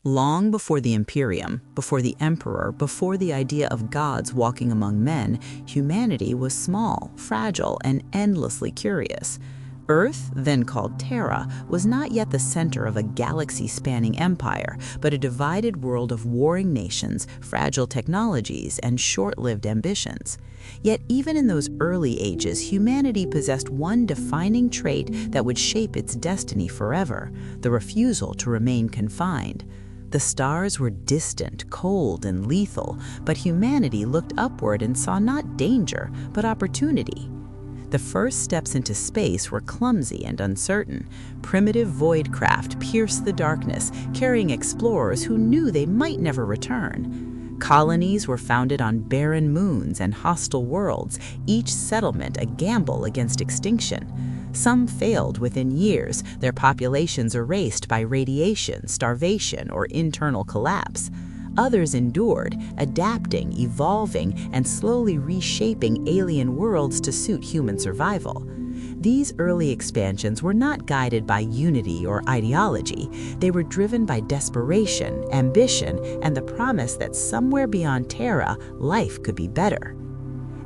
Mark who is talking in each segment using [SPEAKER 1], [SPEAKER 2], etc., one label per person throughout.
[SPEAKER 1] Long before the Imperium, before the Emperor, before the idea of gods walking among men, humanity was small, fragile, and endlessly curious. Earth, then called Terra, was not yet the center of a galaxy-spanning empire, but a divided world of warring nations, fragile technologies, and short-lived ambitions. Yet even in those early ages, humanity possessed one defining trait that would shape its destiny forever: the refusal to remain confined. The stars were distant, cold, and lethal, but humanity looked upward and saw not danger, but opportunity. The first steps into space were clumsy and uncertain. Primitive void craft pierced the darkness, carrying explorers who knew they might never return. Colonies were founded on barren moons and hostile worlds, each settlement a gamble against extinction. Some failed within years, their populations erased by radiation, starvation, or internal collapse. Others endured, adapting, evolving, and slowly reshaping alien worlds to suit human survival. These early expansions were not guided by unity or ideology. They were driven by desperation, ambition, and the promise that somewhere beyond Terra, life could be better.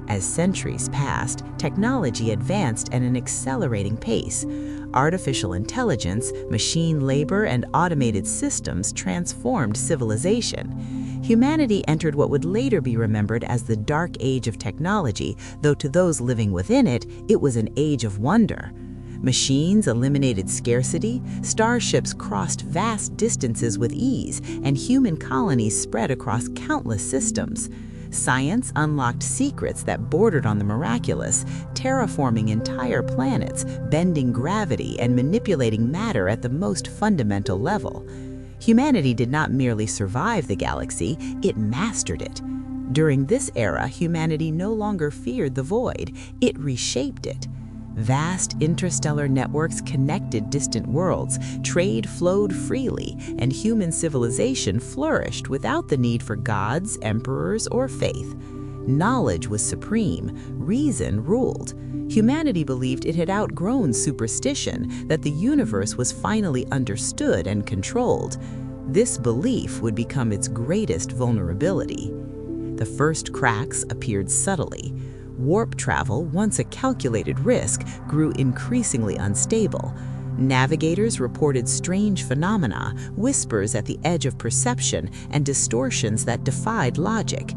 [SPEAKER 1] As centuries passed, technology advanced at an accelerating pace. Artificial intelligence, machine labor, and automated systems transformed civilization. Humanity entered what would later be remembered as the Dark Age of technology, though to those living within it, it was an age of wonder. Machines eliminated scarcity, starships crossed vast distances with ease, and human colonies spread across countless systems. Science unlocked secrets that bordered on the miraculous, terraforming entire planets, bending gravity, and manipulating matter at the most fundamental level. Humanity did not merely survive the galaxy, it mastered it. During this era, humanity no longer feared the void, it reshaped it. Vast interstellar networks connected distant worlds, trade flowed freely, and human civilization flourished without the need for gods, emperors, or faith. Knowledge was supreme, reason ruled. Humanity believed it had outgrown superstition, that the universe was finally understood and controlled. This belief would become its greatest vulnerability. The first cracks appeared subtly. Warp travel, once a calculated risk, grew increasingly unstable. Navigators reported strange phenomena, whispers at the edge of perception, and distortions that defied logic.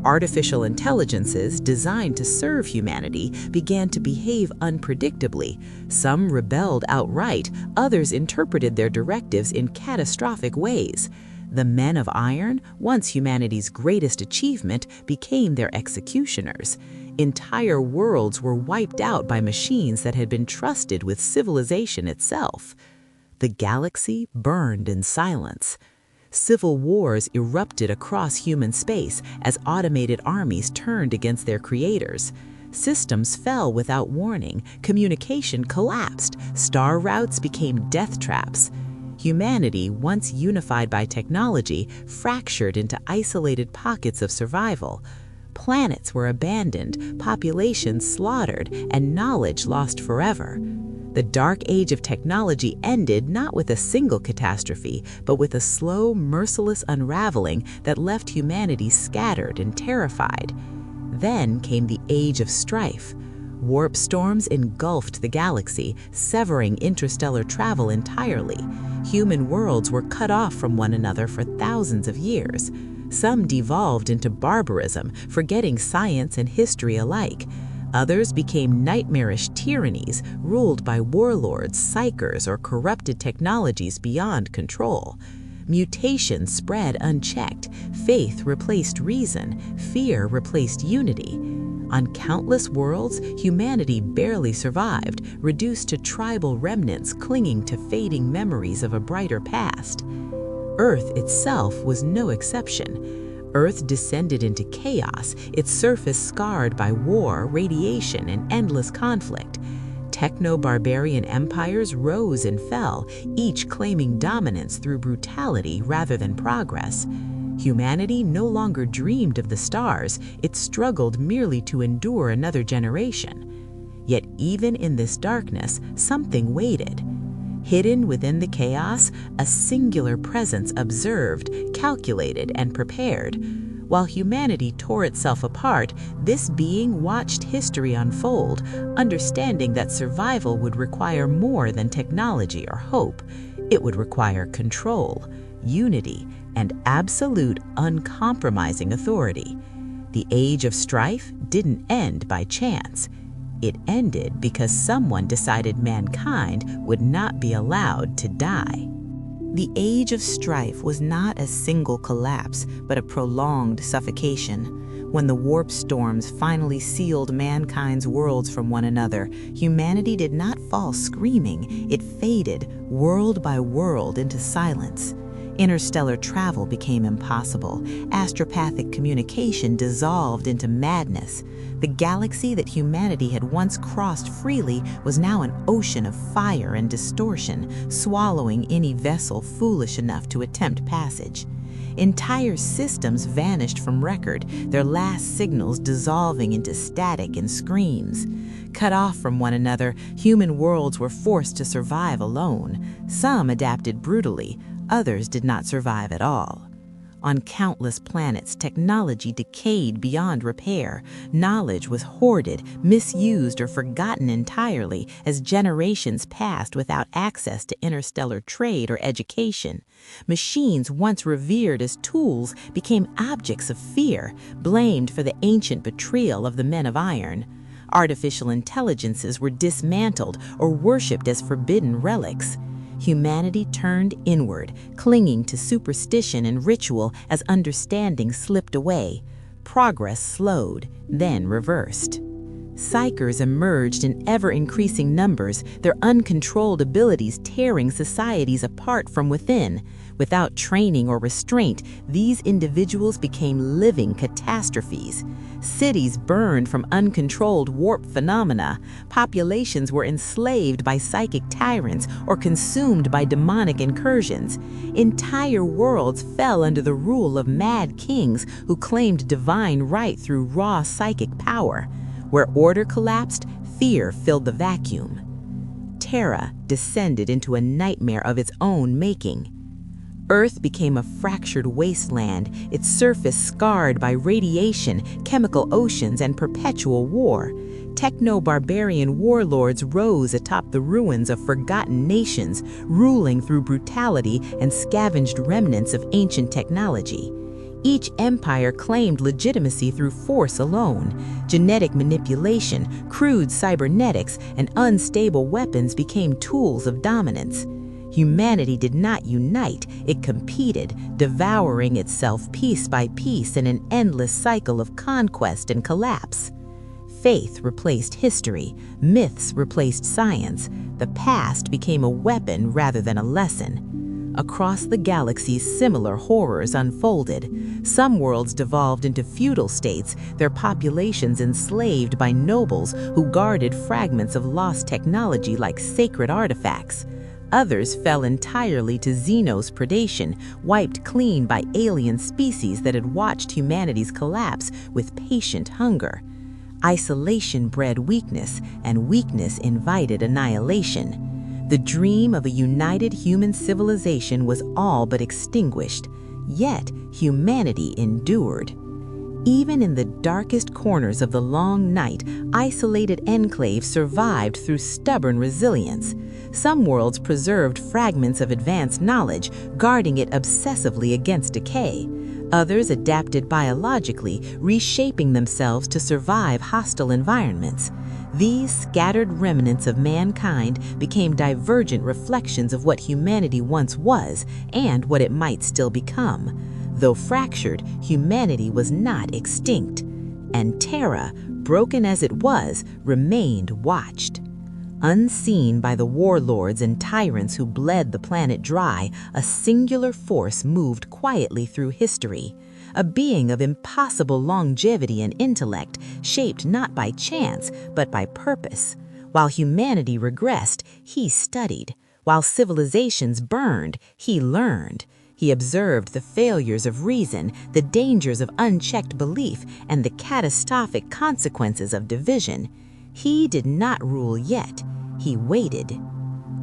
[SPEAKER 1] Artificial intelligences designed to serve humanity began to behave unpredictably. Some rebelled outright, others interpreted their directives in catastrophic ways. The men of iron, once humanity's greatest achievement, became their executioners. Entire worlds were wiped out by machines that had been trusted with civilization itself. The galaxy burned in silence. Civil wars erupted across human space as automated armies turned against their creators. Systems fell without warning, communication collapsed, star routes became death traps. Humanity, once unified by technology, fractured into isolated pockets of survival. Planets were abandoned, populations slaughtered, and knowledge lost forever. The Dark Age of technology ended not with a single catastrophe, but with a slow, merciless unraveling that left humanity scattered and terrified. Then came the Age of Strife. Warp storms engulfed the galaxy, severing interstellar travel entirely. Human worlds were cut off from one another for thousands of years. Some devolved into barbarism, forgetting science and history alike. Others became nightmarish tyrannies, ruled by warlords, psychers, or corrupted technologies beyond control. Mutation spread unchecked, faith replaced reason, fear replaced unity. On countless worlds, humanity barely survived, reduced to tribal remnants clinging to fading memories of a brighter past. Earth itself was no exception. Earth descended into chaos, its surface scarred by war, radiation, and endless conflict. Techno-barbarian empires rose and fell, each claiming dominance through brutality rather than progress. Humanity no longer dreamed of the stars, it struggled merely to endure another generation. Yet even in this darkness, something waited. Hidden within the chaos, a singular presence observed, calculated, and prepared. While humanity tore itself apart, this being watched history unfold, understanding that survival would require more than technology or hope. It would require control, unity, and absolute uncompromising authority. The age of strife didn't end by chance. It ended because someone decided mankind would not be allowed to die. The age of strife was not a single collapse, but a prolonged suffocation. When the warp storms finally sealed mankind's worlds from one another, humanity did not fall screaming. It faded, world by world, into silence. Interstellar travel became impossible. Astropathic communication dissolved into madness. The galaxy that humanity had once crossed freely was now an ocean of fire and distortion, swallowing any vessel foolish enough to attempt passage. Entire systems vanished from record, their last signals dissolving into static and screams. Cut off from one another, human worlds were forced to survive alone. Some adapted brutally, others did not survive at all. On countless planets, technology decayed beyond repair. Knowledge was hoarded, misused, or forgotten entirely as generations passed without access to interstellar trade or education. Machines once revered as tools became objects of fear, blamed for the ancient betrayal of the men of iron. Artificial intelligences were dismantled or worshipped as forbidden relics. Humanity turned inward, clinging to superstition and ritual as understanding slipped away. Progress slowed, then reversed. Psykers emerged in ever-increasing numbers, their uncontrolled abilities tearing societies apart from within. Without training or restraint, these individuals became living catastrophes. Cities burned from uncontrolled warp phenomena. Populations were enslaved by psychic tyrants or consumed by demonic incursions. Entire worlds fell under the rule of mad kings who claimed divine right through raw psychic power. Where order collapsed, fear filled the vacuum. Terra descended into a nightmare of its own making. Earth became a fractured wasteland, its surface scarred by radiation, chemical oceans, and perpetual war. Techno-barbarian warlords rose atop the ruins of forgotten nations, ruling through brutality and scavenged remnants of ancient technology. Each empire claimed legitimacy through force alone. Genetic manipulation, crude cybernetics, and unstable weapons became tools of dominance. Humanity did not unite, it competed, devouring itself piece by piece in an endless cycle of conquest and collapse. Faith replaced history, myths replaced science, the past became a weapon rather than a lesson. Across the galaxy, similar horrors unfolded. Some worlds devolved into feudal states, their populations enslaved by nobles who guarded fragments of lost technology like sacred artifacts. Others fell entirely to Xenos predation, wiped clean by alien species that had watched humanity's collapse with patient hunger. Isolation bred weakness, and weakness invited annihilation. The dream of a united human civilization was all but extinguished, yet humanity endured. Even in the darkest corners of the long night, isolated enclaves survived through stubborn resilience. Some worlds preserved fragments of advanced knowledge, guarding it obsessively against decay. Others adapted biologically, reshaping themselves to survive hostile environments. These scattered remnants of mankind became divergent reflections of what humanity once was and what it might still become. Though fractured, humanity was not extinct, and Terra, broken as it was, remained watched. Unseen by the warlords and tyrants who bled the planet dry, a singular force moved quietly through history. A being of impossible longevity and intellect, shaped not by chance, but by purpose. While humanity regressed, he studied. While civilizations burned, he learned. He observed the failures of reason, the dangers of unchecked belief, and the catastrophic consequences of division. He did not rule yet. He waited.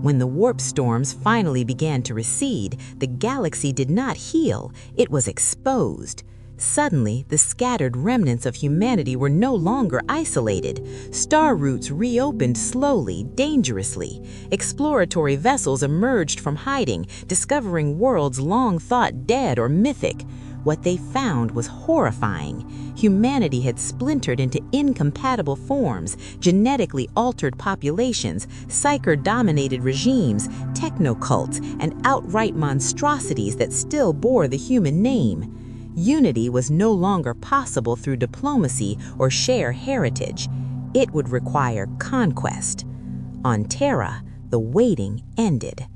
[SPEAKER 1] When the warp storms finally began to recede, the galaxy did not heal, it was exposed. Suddenly, the scattered remnants of humanity were no longer isolated. Star routes reopened slowly, dangerously. Exploratory vessels emerged from hiding, discovering worlds long thought dead or mythic. What they found was horrifying. Humanity had splintered into incompatible forms, genetically altered populations, psyker-dominated regimes, technocults, and outright monstrosities that still bore the human name. Unity was no longer possible through diplomacy or shared heritage. It would require conquest. On Terra, the waiting ended.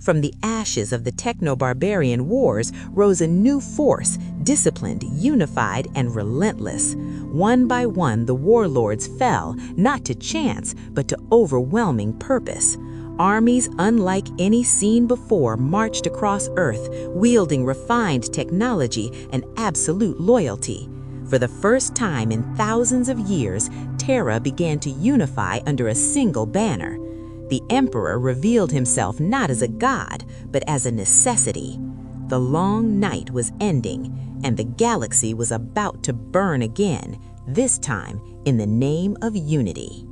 [SPEAKER 1] From the ashes of the techno-barbarian wars rose a new force, disciplined, unified, and relentless. One by one, the warlords fell, not to chance, but to overwhelming purpose. Armies unlike any seen before marched across Earth, wielding refined technology and absolute loyalty. For the first time in thousands of years, Terra began to unify under a single banner. The Emperor revealed himself not as a god, but as a necessity. The long night was ending, and the galaxy was about to burn again, this time in the name of unity.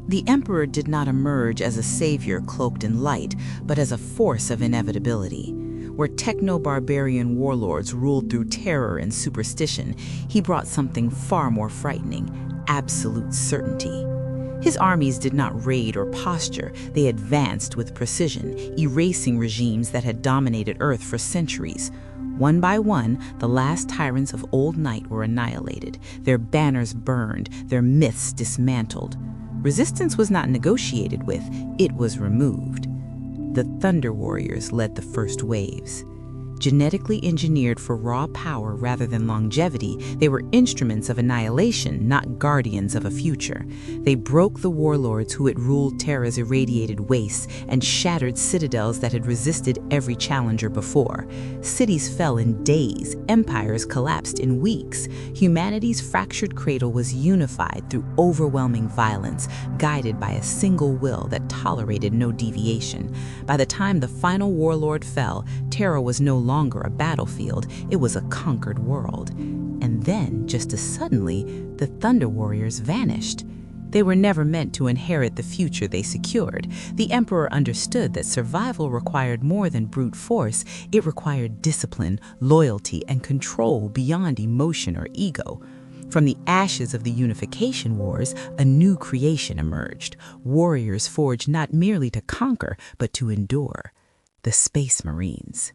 [SPEAKER 1] The Emperor did not emerge as a savior cloaked in light, but as a force of inevitability. Where techno-barbarian warlords ruled through terror and superstition, he brought something far more frightening: absolute certainty. His armies did not raid or posture, they advanced with precision, erasing regimes that had dominated Earth for centuries. One by one, the last tyrants of Old Night were annihilated, their banners burned, their myths dismantled. Resistance was not negotiated with, it was removed. The Thunder Warriors led the first waves. Genetically engineered for raw power rather than longevity, they were instruments of annihilation, not guardians of a future. They broke the warlords who had ruled Terra's irradiated wastes and shattered citadels that had resisted every challenger before. Cities fell in days, empires collapsed in weeks. Humanity's fractured cradle was unified through overwhelming violence, guided by a single will that tolerated no deviation. By the time the final warlord fell, Terra was no longer a battlefield, it was a conquered world. And then, just as suddenly, the Thunder Warriors vanished. They were never meant to inherit the future they secured. The Emperor understood that survival required more than brute force. It required discipline, loyalty, and control beyond emotion or ego. From the ashes of the Unification Wars, a new creation emerged. Warriors forged not merely to conquer, but to endure. The Space Marines.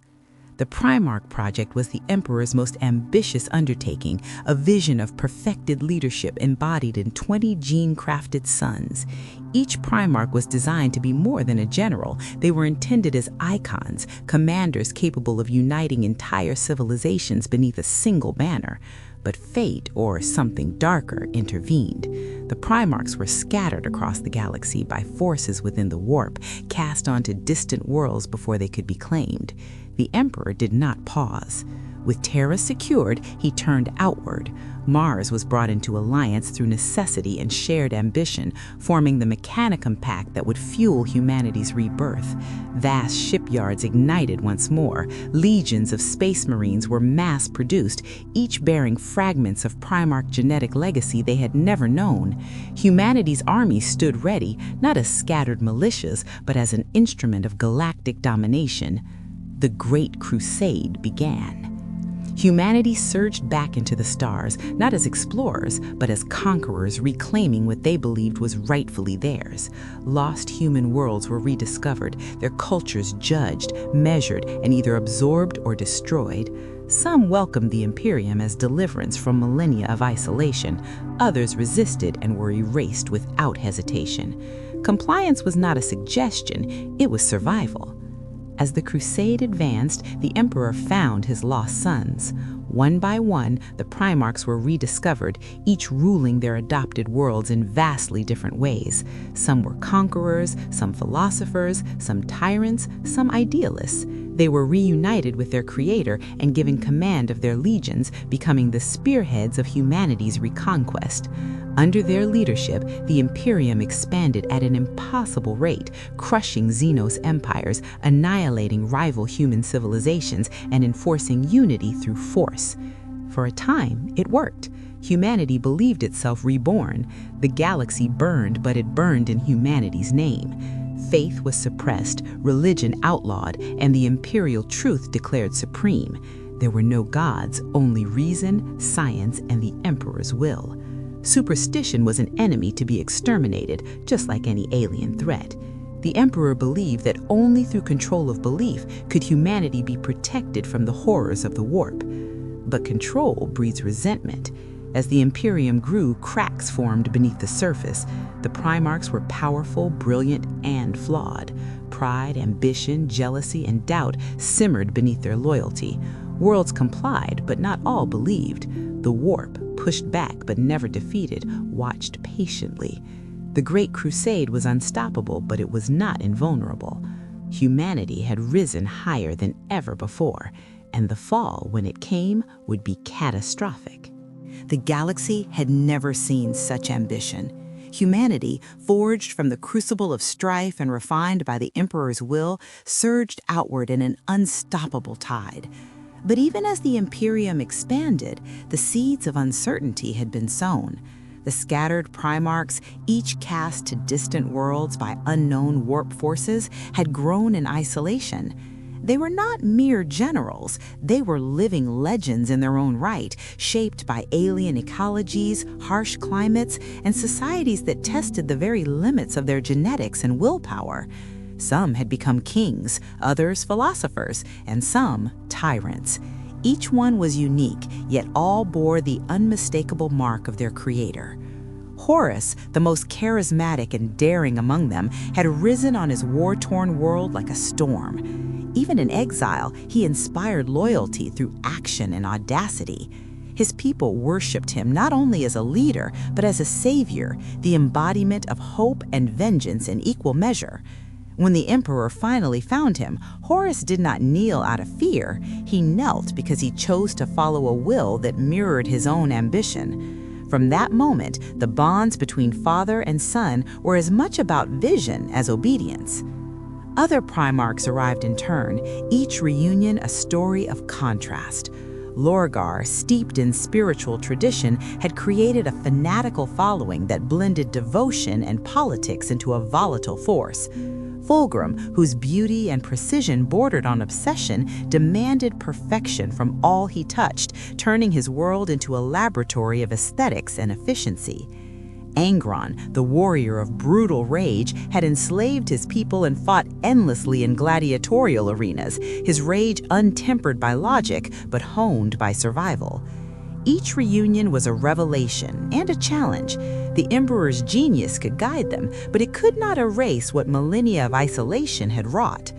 [SPEAKER 1] The Primarch Project was the Emperor's most ambitious undertaking, a vision of perfected leadership embodied in 20 gene-crafted sons. Each Primarch was designed to be more than a general. They were intended as icons, commanders capable of uniting entire civilizations beneath a single banner. But fate, or something darker, intervened. The Primarchs were scattered across the galaxy by forces within the warp, cast onto distant worlds before they could be claimed. The Emperor did not pause. With Terra secured, he turned outward. Mars was brought into alliance through necessity and shared ambition, forming the Mechanicum Pact that would fuel humanity's rebirth. Vast shipyards ignited once more. Legions of Space Marines were mass-produced, each bearing fragments of Primarch genetic legacy they had never known. Humanity's army stood ready, not as scattered militias, but as an instrument of galactic domination. The Great Crusade began. Humanity surged back into the stars, not as explorers, but as conquerors reclaiming what they believed was rightfully theirs. Lost human worlds were rediscovered, their cultures judged, measured, and either absorbed or destroyed. Some welcomed the Imperium as deliverance from millennia of isolation. Others resisted and were erased without hesitation. Compliance was not a suggestion, it was survival. As the crusade advanced, the Emperor found his lost sons. One by one, the Primarchs were rediscovered, each ruling their adopted worlds in vastly different ways. Some were conquerors, some philosophers, some tyrants, some idealists. They were reunited with their creator and given command of their legions, becoming the spearheads of humanity's reconquest. Under their leadership, the Imperium expanded at an impossible rate, crushing Xenos empires, annihilating rival human civilizations, and enforcing unity through force. For a time, it worked. Humanity believed itself reborn. The galaxy burned, but it burned in humanity's name. Faith was suppressed, religion outlawed, and the imperial truth declared supreme. There were no gods, only reason, science, and the Emperor's will. Superstition was an enemy to be exterminated, just like any alien threat. The Emperor believed that only through control of belief could humanity be protected from the horrors of the warp. But control breeds resentment. As the Imperium grew, cracks formed beneath the surface. The Primarchs were powerful, brilliant, and flawed. Pride, ambition, jealousy, and doubt simmered beneath their loyalty. Worlds complied, but not all believed. The warp, pushed back but never defeated, watched patiently. The Great Crusade was unstoppable, but it was not invulnerable. Humanity had risen higher than ever before, and the fall, when it came, would be catastrophic. The galaxy had never seen such ambition. Humanity, forged from the crucible of strife and refined by the Emperor's will, surged outward in an unstoppable tide. But even as the Imperium expanded, the seeds of uncertainty had been sown. The scattered Primarchs, each cast to distant worlds by unknown warp forces, had grown in isolation. They were not mere generals, they were living legends in their own right, shaped by alien ecologies, harsh climates, and societies that tested the very limits of their genetics and willpower. Some had become kings, others philosophers, and some tyrants. Each one was unique, yet all bore the unmistakable mark of their creator. Horus, the most charismatic and daring among them, had risen on his war-torn world like a storm. Even in exile, he inspired loyalty through action and audacity. His people worshipped him not only as a leader, but as a savior, the embodiment of hope and vengeance in equal measure. When the Emperor finally found him, Horus did not kneel out of fear. He knelt because he chose to follow a will that mirrored his own ambition. From that moment, the bonds between father and son were as much about vision as obedience. Other Primarchs arrived in turn, each reunion a story of contrast. Lorgar, steeped in spiritual tradition, had created a fanatical following that blended devotion and politics into a volatile force. Fulgrim, whose beauty and precision bordered on obsession, demanded perfection from all he touched, turning his world into a laboratory of aesthetics and efficiency. Angron, the warrior of brutal rage, had enslaved his people and fought endlessly in gladiatorial arenas, his rage untempered by logic, but honed by survival. Each reunion was a revelation and a challenge. The Emperor's genius could guide them, but it could not erase what millennia of isolation had wrought.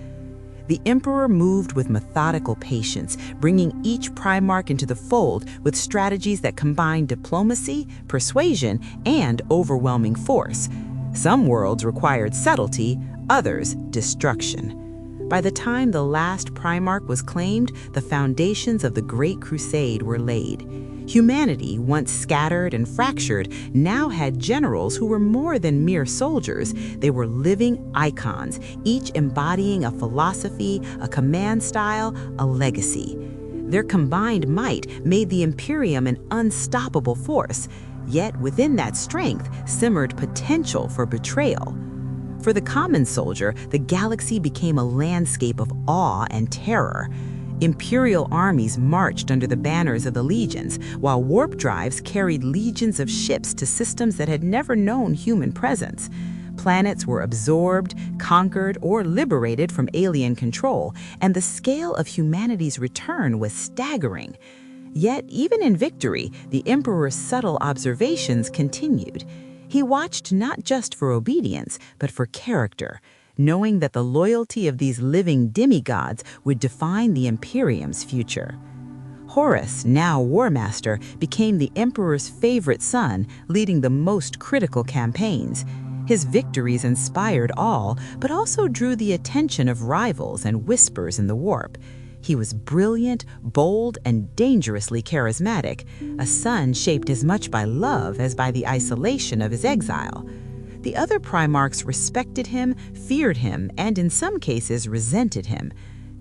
[SPEAKER 1] The Emperor moved with methodical patience, bringing each Primarch into the fold with strategies that combined diplomacy, persuasion, and overwhelming force. Some worlds required subtlety, others destruction. By the time the last Primarch was claimed, the foundations of the Great Crusade were laid. Humanity, once scattered and fractured, now had generals who were more than mere soldiers. They were living icons, each embodying a philosophy, a command style, a legacy. Their combined might made the Imperium an unstoppable force, yet within that strength simmered potential for betrayal. For the common soldier, the galaxy became a landscape of awe and terror. Imperial armies marched under the banners of the legions, while warp drives carried legions of ships to systems that had never known human presence. Planets were absorbed, conquered, or liberated from alien control, and the scale of humanity's return was staggering. Yet, even in victory, the Emperor's subtle observations continued. He watched not just for obedience, but for character, knowing that the loyalty of these living demigods would define the Imperium's future. Horus, now War Master, became the Emperor's favorite son, leading the most critical campaigns. His victories inspired all, but also drew the attention of rivals and whispers in the warp. He was brilliant, bold, and dangerously charismatic, a son shaped as much by love as by the isolation of his exile. The other Primarchs respected him, feared him, and in some cases resented him.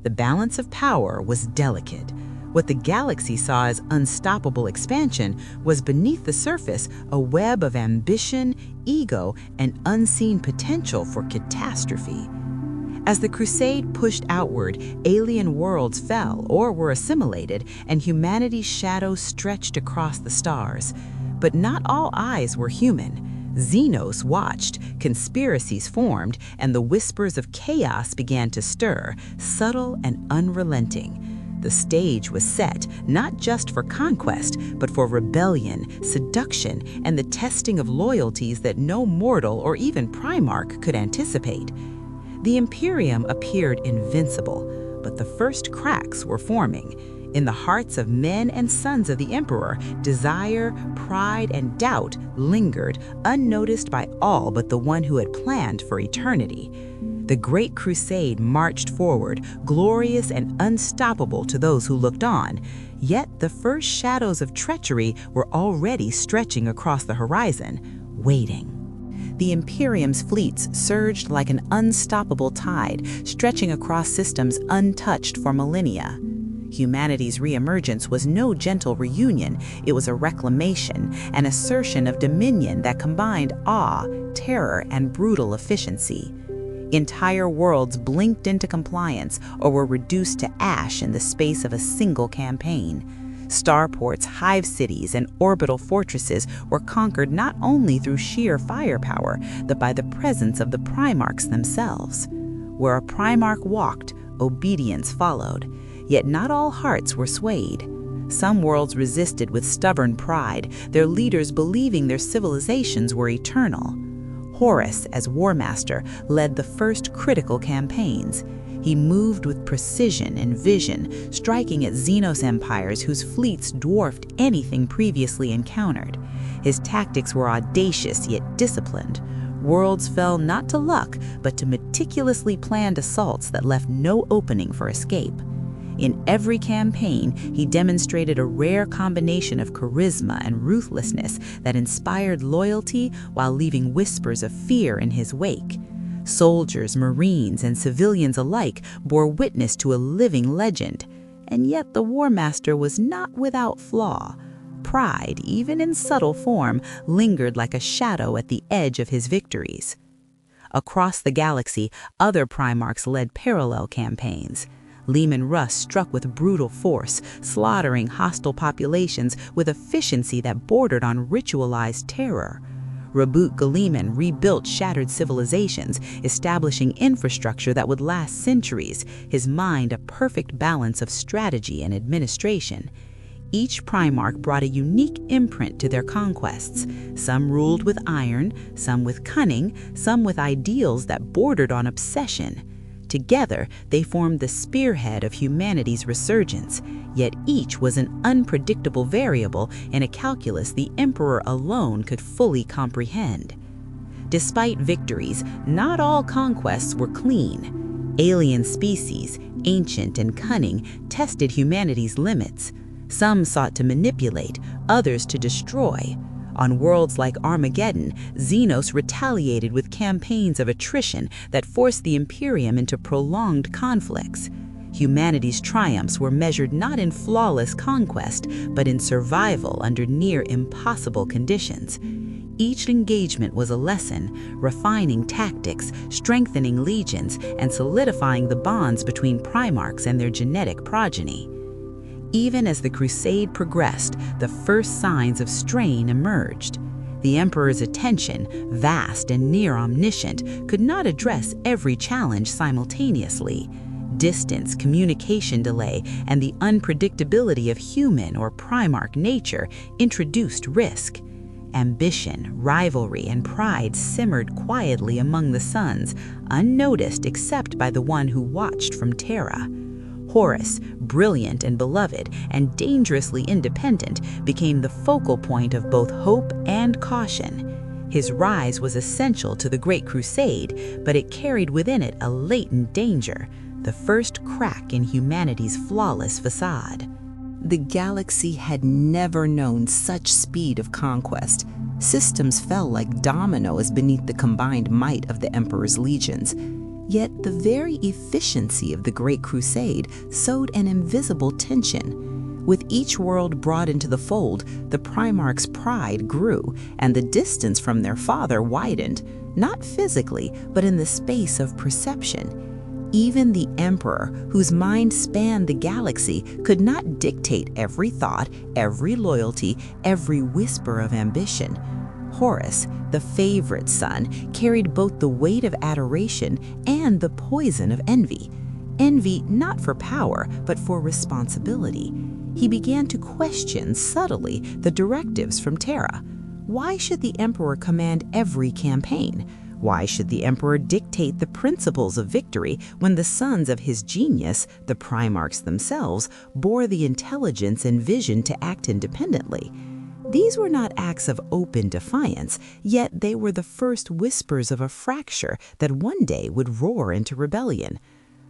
[SPEAKER 1] The balance of power was delicate. What the galaxy saw as unstoppable expansion was beneath the surface a web of ambition, ego, and unseen potential for catastrophe. As the Crusade pushed outward, alien worlds fell or were assimilated, and humanity's shadow stretched across the stars. But not all eyes were human. Xenos watched, conspiracies formed, and the whispers of chaos began to stir, subtle and unrelenting. The stage was set not just for conquest, but for rebellion, seduction, and the testing of loyalties that no mortal or even Primarch could anticipate. The Imperium appeared invincible, but the first cracks were forming. In the hearts of men and sons of the Emperor, desire, pride, and doubt lingered, unnoticed by all but the one who had planned for eternity. The Great Crusade marched forward, glorious and unstoppable to those who looked on. Yet the first shadows of treachery were already stretching across the horizon, waiting. The Imperium's fleets surged like an unstoppable tide, stretching across systems untouched for millennia. Humanity's reemergence was no gentle reunion. It was a reclamation, an assertion of dominion that combined awe, terror, and brutal efficiency. Entire worlds blinked into compliance or were reduced to ash in the space of a single campaign. Starports, hive cities, and orbital fortresses were conquered not only through sheer firepower, but by the presence of the Primarchs themselves. Where a Primarch walked, obedience followed. Yet not all hearts were swayed. Some worlds resisted with stubborn pride, their leaders believing their civilizations were eternal. Horus, as War Master, led the first critical campaigns. He moved with precision and vision, striking at Xenos empires whose fleets dwarfed anything previously encountered. His tactics were audacious yet disciplined. Worlds fell not to luck, but to meticulously planned assaults that left no opening for escape. In every campaign, he demonstrated a rare combination of charisma and ruthlessness that inspired loyalty while leaving whispers of fear in his wake. Soldiers, Marines, and civilians alike bore witness to a living legend. And yet the War Master was not without flaw. Pride, even in subtle form, lingered like a shadow at the edge of his victories. Across the galaxy, other Primarchs led parallel campaigns. Leman Russ struck with brutal force, slaughtering hostile populations with efficiency that bordered on ritualized terror. Raboot Galiman rebuilt shattered civilizations, establishing infrastructure that would last centuries, his mind a perfect balance of strategy and administration. Each Primarch brought a unique imprint to their conquests. Some ruled with iron, some with cunning, some with ideals that bordered on obsession. Together, they formed the spearhead of humanity's resurgence, yet each was an unpredictable variable in a calculus the Emperor alone could fully comprehend. Despite victories, not all conquests were clean. Alien species, ancient and cunning, tested humanity's limits. Some sought to manipulate, others to destroy. On worlds like Armageddon, Xenos retaliated with campaigns of attrition that forced the Imperium into prolonged conflicts. Humanity's triumphs were measured not in flawless conquest, but in survival under near impossible conditions. Each engagement was a lesson, refining tactics, strengthening legions, and solidifying the bonds between Primarchs and their genetic progeny. Even as the Crusade progressed, the first signs of strain emerged. The Emperor's attention, vast and near omniscient, could not address every challenge simultaneously. Distance, communication delay, and the unpredictability of human or Primarch nature introduced risk. Ambition, rivalry, and pride simmered quietly among the sons, unnoticed except by the one who watched from Terra. Horus, brilliant and beloved, and dangerously independent, became the focal point of both hope and caution. His rise was essential to the Great Crusade, but it carried within it a latent danger, the first crack in humanity's flawless facade. The galaxy had never known such speed of conquest. Systems fell like dominoes beneath the combined might of the Emperor's legions. Yet the very efficiency of the Great Crusade sowed an invisible tension. With each world brought into the fold, the Primarch's pride grew, and the distance from their father widened, not physically, but in the space of perception. Even the Emperor, whose mind spanned the galaxy, could not dictate every thought, every loyalty, every whisper of ambition. Horus, the favorite son, carried both the weight of adoration and the poison of envy. Envy not for power, but for responsibility. He began to question subtly the directives from Terra. Why should the Emperor command every campaign? Why should the Emperor dictate the principles of victory when the sons of his genius, the Primarchs themselves, bore the intelligence and vision to act independently? These were not acts of open defiance, yet they were the first whispers of a fracture that one day would roar into rebellion.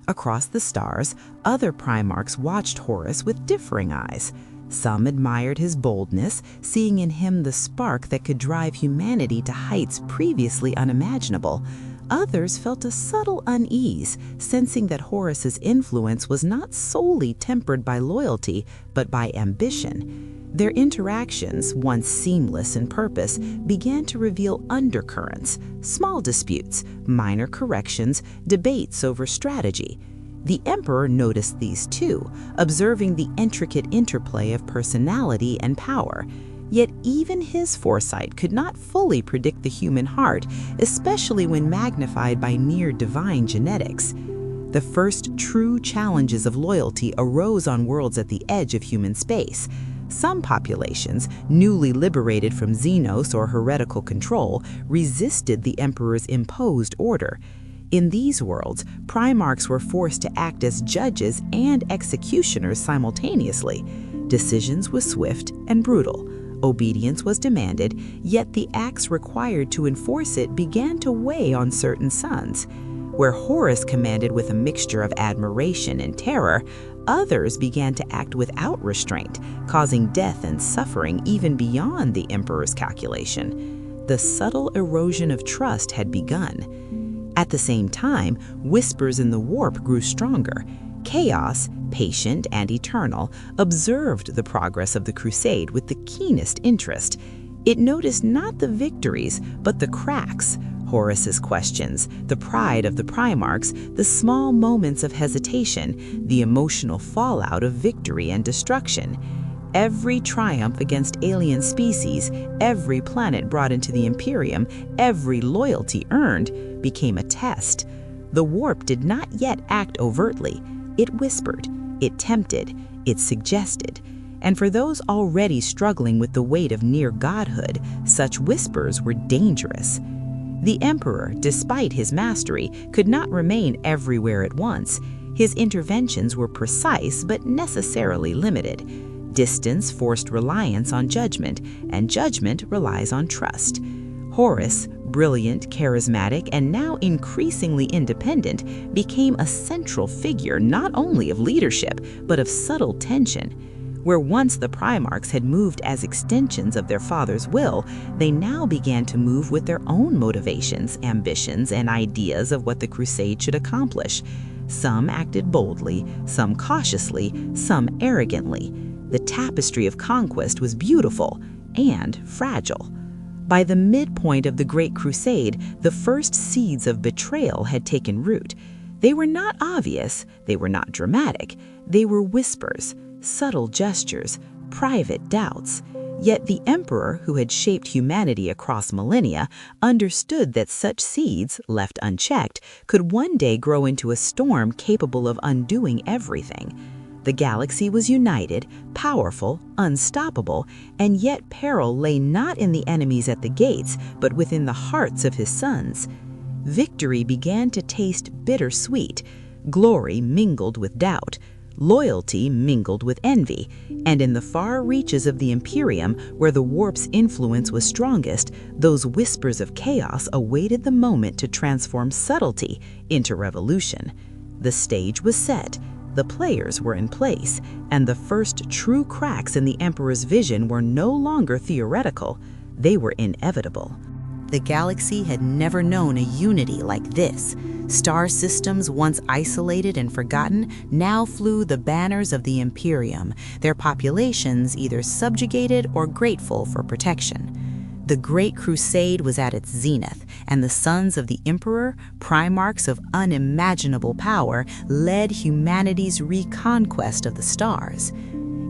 [SPEAKER 1] Across the stars, other Primarchs watched Horus with differing eyes. Some admired his boldness, seeing in him the spark that could drive humanity to heights previously unimaginable. Others felt a subtle unease, sensing that Horus's influence was not solely tempered by loyalty, but by ambition. Their interactions, once seamless in purpose, began to reveal undercurrents, small disputes, minor corrections, debates over strategy. The Emperor noticed these too, observing the intricate interplay of personality and power. Yet even his foresight could not fully predict the human heart, especially when magnified by near-divine genetics. The first true challenges of loyalty arose on worlds at the edge of human space. Some populations, newly liberated from Xenos or heretical control, resisted the Emperor's imposed order. In these worlds, Primarchs were forced to act as judges and executioners simultaneously. Decisions were swift and brutal. Obedience was demanded, yet the acts required to enforce it began to weigh on certain sons. Where Horus commanded with a mixture of admiration and terror, others began to act without restraint, causing death and suffering even beyond the Emperor's calculation. The subtle erosion of trust had begun. At the same time, whispers in the warp grew stronger. Chaos, patient and eternal, observed the progress of the crusade with the keenest interest. It noticed not the victories, but the cracks, Horus's questions, the pride of the Primarchs, the small moments of hesitation, the emotional fallout of victory and destruction. Every triumph against alien species, every planet brought into the Imperium, every loyalty earned, became a test. The warp did not yet act overtly. It whispered, it tempted, it suggested. And for those already struggling with the weight of near godhood, such whispers were dangerous. The Emperor, despite his mastery, could not remain everywhere at once. His interventions were precise but necessarily limited. Distance forced reliance on judgment, and judgment relies on trust. Horus, brilliant, charismatic, and now increasingly independent, became a central figure not only of leadership, but of subtle tension. Where once the Primarchs had moved as extensions of their father's will, they now began to move with their own motivations, ambitions, and ideas of what the crusade should accomplish. Some acted boldly, some cautiously, some arrogantly. The tapestry of conquest was beautiful and fragile. By the midpoint of the Great Crusade, the first seeds of betrayal had taken root. They were not obvious, they were not dramatic, they were whispers, subtle gestures, private doubts. Yet the Emperor, who had shaped humanity across millennia, understood that such seeds, left unchecked, could one day grow into a storm capable of undoing everything. The galaxy was united, powerful, unstoppable, and yet peril lay not in the enemies at the gates, but within the hearts of his sons. Victory began to taste bittersweet. Glory mingled with doubt. Loyalty mingled with envy, and in the far reaches of the Imperium, where the warp's influence was strongest, those whispers of chaos awaited the moment to transform subtlety into revolution. The stage was set, the players were in place, and the first true cracks in the Emperor's vision were no longer theoretical, they were inevitable. The galaxy had never known a unity like this. Star systems, once isolated and forgotten, now flew the banners of the Imperium, their populations either subjugated or grateful for protection. The Great Crusade was at its zenith, and the sons of the Emperor, primarchs of unimaginable power, led humanity's reconquest of the stars.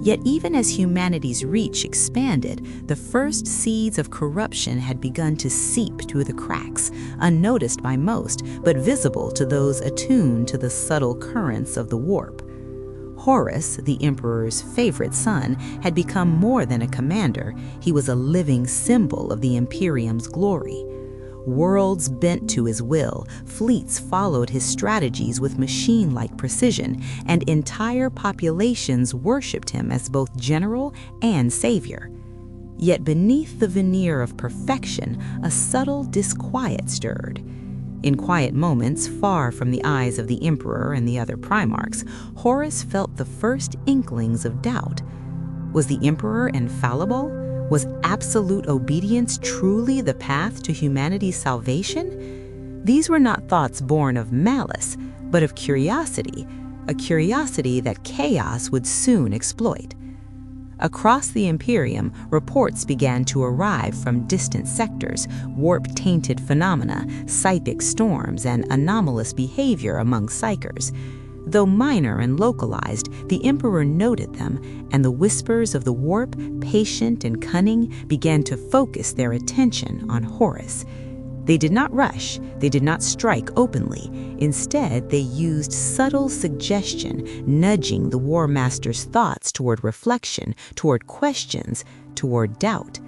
[SPEAKER 1] Yet even as humanity's reach expanded, the first seeds of corruption had begun to seep through the cracks, unnoticed by most, but visible to those attuned to the subtle currents of the warp. Horus, the Emperor's favorite son, had become more than a commander. He was a living symbol of the Imperium's glory. Worlds bent to his will, fleets followed his strategies with machine-like precision, and entire populations worshipped him as both general and savior. Yet beneath the veneer of perfection, a subtle disquiet stirred. In quiet moments, far from the eyes of the Emperor and the other primarchs, Horus felt the first inklings of doubt. Was the Emperor infallible? Was absolute obedience truly the path to humanity's salvation? These were not thoughts born of malice, but of curiosity, a curiosity that chaos would soon exploit. Across the Imperium, reports began to arrive from distant sectors, warp-tainted phenomena, psychic storms, and anomalous behavior among psychers. Though minor and localized, the Emperor noted them, and the whispers of the warp, patient and cunning, began to focus their attention on Horus. They did not rush, they did not strike openly. Instead, they used subtle suggestion, nudging the War Master's thoughts toward reflection, toward questions, toward doubt.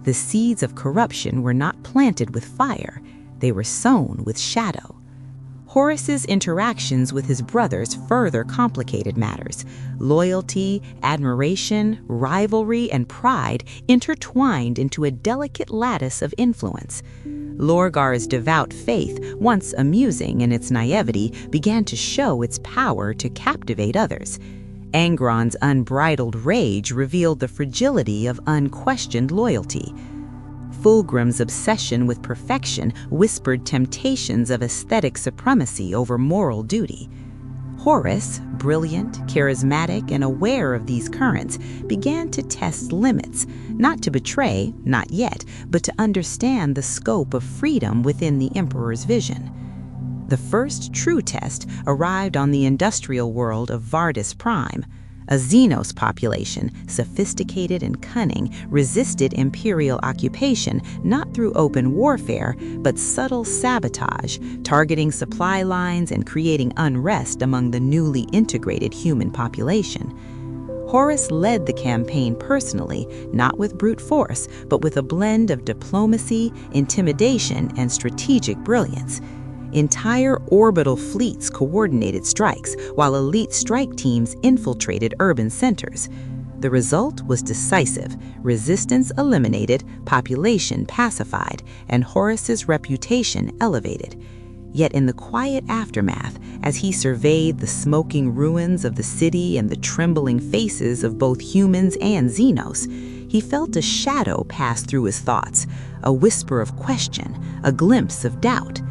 [SPEAKER 1] The seeds of corruption were not planted with fire, they were sown with shadow. Horus's interactions with his brothers further complicated matters. Loyalty, admiration, rivalry, and pride intertwined into a delicate lattice of influence. Lorgar's devout faith, once amusing in its naivety, began to show its power to captivate others. Angron's unbridled rage revealed the fragility of unquestioned loyalty. Fulgrim's obsession with perfection whispered temptations of aesthetic supremacy over moral duty. Horus, brilliant, charismatic, and aware of these currents, began to test limits, not to betray, not yet, but to understand the scope of freedom within the Emperor's vision. The first true test arrived on the industrial world of Vardis Prime. A Xenos population, sophisticated and cunning, resisted imperial occupation not through open warfare, but subtle sabotage, targeting supply lines and creating unrest among the newly integrated human population. Horus led the campaign personally, not with brute force, but with a blend of diplomacy, intimidation, and strategic brilliance. Entire orbital fleets coordinated strikes, while elite strike teams infiltrated urban centers. The result was decisive. Resistance eliminated, population pacified, and Horus's reputation elevated. Yet in the quiet aftermath, as he surveyed the smoking ruins of the city and the trembling faces of both humans and Xenos, he felt a shadow pass through his thoughts, a whisper of question, a glimpse of doubt.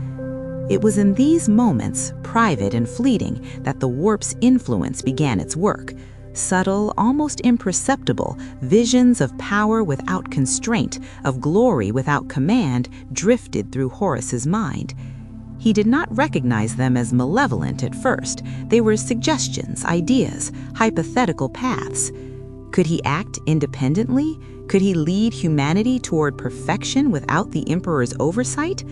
[SPEAKER 1] It was in these moments, private and fleeting, that the warp's influence began its work. Subtle, almost imperceptible, visions of power without constraint, of glory without command, drifted through Horus's mind. He did not recognize them as malevolent at first. They were suggestions, ideas, hypothetical paths. Could he act independently? Could he lead humanity toward perfection without the Emperor's oversight?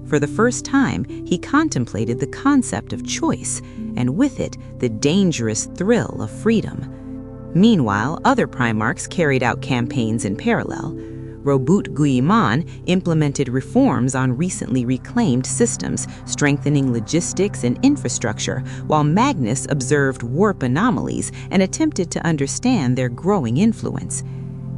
[SPEAKER 1] For the first time, he contemplated the concept of choice, and with it, the dangerous thrill of freedom. Meanwhile, other Primarchs carried out campaigns in parallel. Robut Guilliman implemented reforms on recently reclaimed systems, strengthening logistics and infrastructure, while Magnus observed warp anomalies and attempted to understand their growing influence.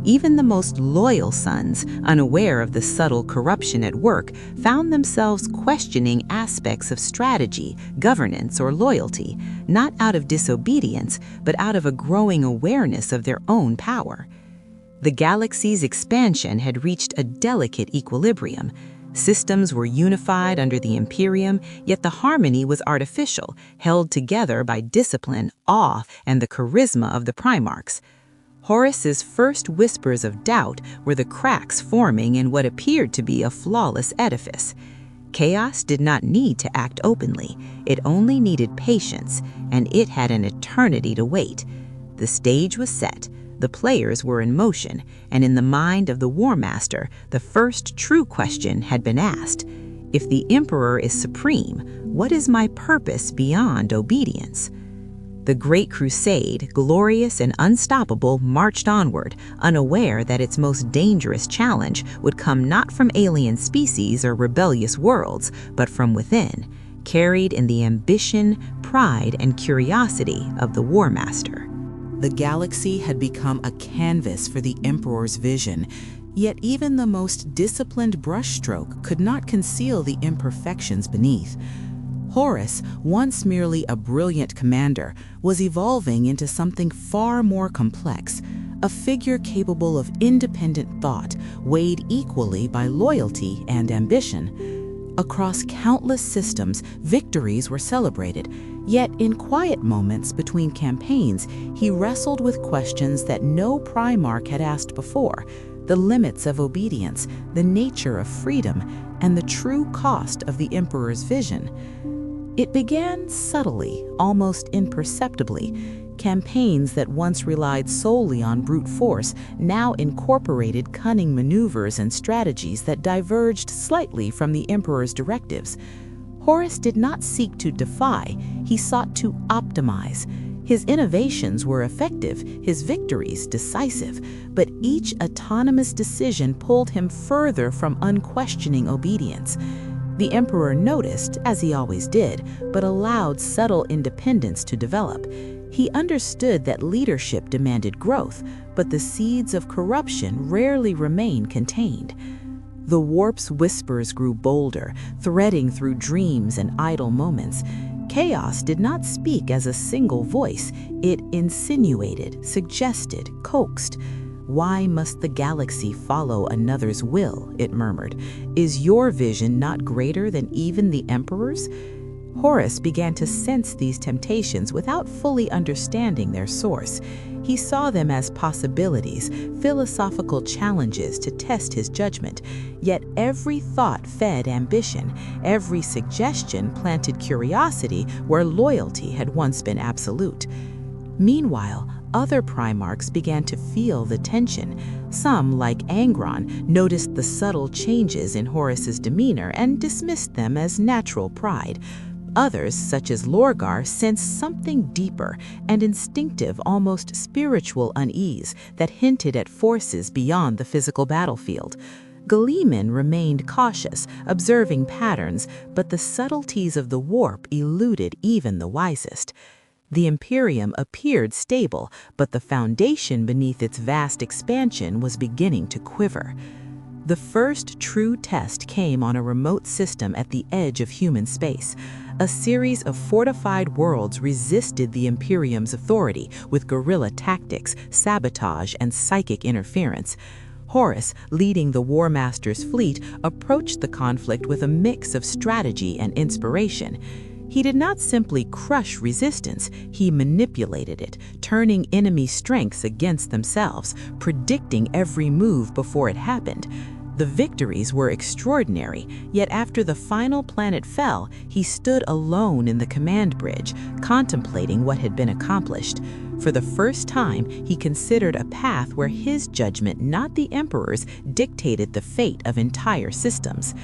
[SPEAKER 1] Even the most loyal sons, unaware of the subtle corruption at work, found themselves questioning aspects of strategy, governance, or loyalty, not out of disobedience, but out of a growing awareness of their own power. The galaxy's expansion had reached a delicate equilibrium. Systems were unified under the Imperium, yet the harmony was artificial, held together by discipline, awe, and the charisma of the Primarchs. Horus's first whispers of doubt were the cracks forming in what appeared to be a flawless edifice. Chaos did not need to act openly. It only needed patience, and it had an eternity to wait. The stage was set, the players were in motion, and in the mind of the War Master, the first true question had been asked. If the Emperor is supreme, what is my purpose beyond obedience? The Great Crusade, glorious and unstoppable, marched onward, unaware that its most dangerous challenge would come not from alien species or rebellious worlds, but from within, carried in the ambition, pride, and curiosity of the War Master.
[SPEAKER 2] The galaxy had become a canvas for the Emperor's vision, yet even the most disciplined brushstroke could not conceal the imperfections beneath. Horus, once merely a brilliant commander, was evolving into something far more complex, a figure capable of independent thought, weighed equally by loyalty and ambition. Across countless systems, victories were celebrated, yet in quiet moments between campaigns, he wrestled with questions that no Primarch had asked before: the limits of obedience, the nature of freedom, and the true cost of the Emperor's vision. It began subtly, almost imperceptibly. Campaigns that once relied solely on brute force now incorporated cunning maneuvers and strategies that diverged slightly from the Emperor's directives. Horus did not seek to defy, he sought to optimize. His innovations were effective, his victories decisive, but each autonomous decision pulled him further from unquestioning obedience. The Emperor noticed, as he always did, but allowed subtle independence to develop. He understood that leadership demanded growth, but the seeds of corruption rarely remain contained. The warp's whispers grew bolder, threading through dreams and idle moments. Chaos did not speak as a single voice. It insinuated, suggested, coaxed. "Why must the galaxy follow another's will?" it murmured. "Is your vision not greater than even the Emperor's?" Horus began to sense these temptations without fully understanding their source. He saw them as possibilities, philosophical challenges to test his judgment. Yet every thought fed ambition, every suggestion planted curiosity where loyalty had once been absolute. Meanwhile, other Primarchs began to feel the tension. Some, like Angron, noticed the subtle changes in Horus's demeanor and dismissed them as natural pride. Others, such as Lorgar, sensed something deeper and instinctive, almost spiritual unease that hinted at forces beyond the physical battlefield. Gleeman remained cautious, observing patterns, but the subtleties of the warp eluded even the wisest. The Imperium appeared stable, but the foundation beneath its vast expansion was beginning to quiver. The first true test came on a remote system at the edge of human space. A series of fortified worlds resisted the Imperium's authority with guerrilla tactics, sabotage, and psychic interference. Horus, leading the War Master's fleet, approached the conflict with a mix of strategy and inspiration. He did not simply crush resistance, he manipulated it, turning enemy strengths against themselves, predicting every move before it happened. The victories were extraordinary, yet after the final planet fell, he stood alone in the command bridge, contemplating what had been accomplished. For the first time, he considered a path where his judgment, not the Emperor's, dictated the fate of entire systems.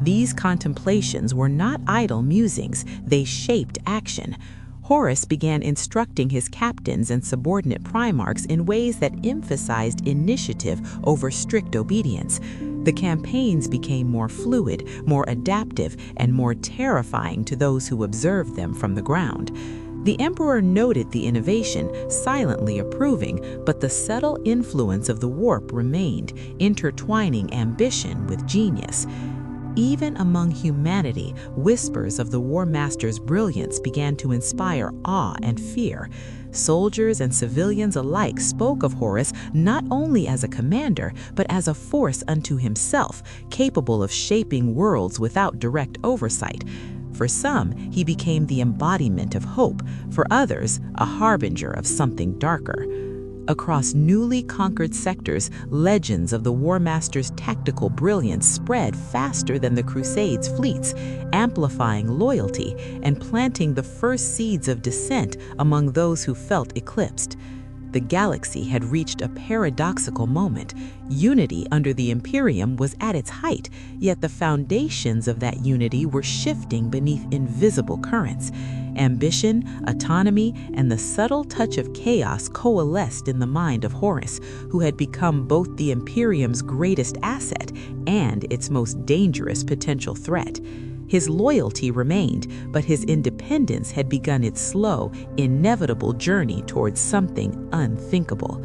[SPEAKER 2] These contemplations were not idle musings, they shaped action. Horus began instructing his captains and subordinate Primarchs in ways that emphasized initiative over strict obedience. The campaigns became more fluid, more adaptive, and more terrifying to those who observed them from the ground. The emperor noted the innovation, silently approving, but the subtle influence of the warp remained, intertwining ambition with genius. Even among humanity, whispers of the War Master's brilliance began to inspire awe and fear. Soldiers and civilians alike spoke of Horus not only as a commander, but as a force unto himself, capable of shaping worlds without direct oversight. For some, he became the embodiment of hope; for others, a harbinger of something darker. Across newly conquered sectors, legends of the War Master's tactical brilliance spread faster than the Crusades' fleets, amplifying loyalty and planting the first seeds of dissent among those who felt eclipsed. The galaxy had reached a paradoxical moment. Unity under the Imperium was at its height, yet the foundations of that unity were shifting beneath invisible currents. Ambition, autonomy, and the subtle touch of chaos coalesced in the mind of Horus, who had become both the Imperium's greatest asset and its most dangerous potential threat. His loyalty remained, but his independence had begun its slow, inevitable journey towards something unthinkable.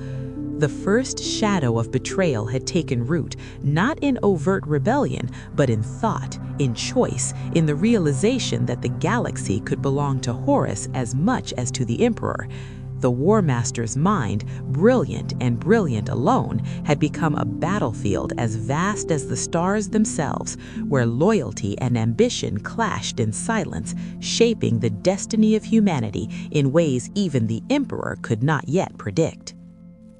[SPEAKER 2] The first shadow of betrayal had taken root, not in overt rebellion, but in thought, in choice, in the realization that the galaxy could belong to Horus as much as to the Emperor. The War Master's mind, brilliant and brilliant alone, had become a battlefield as vast as the stars themselves, where loyalty and ambition clashed in silence, shaping the destiny of humanity in ways even the Emperor could not yet predict.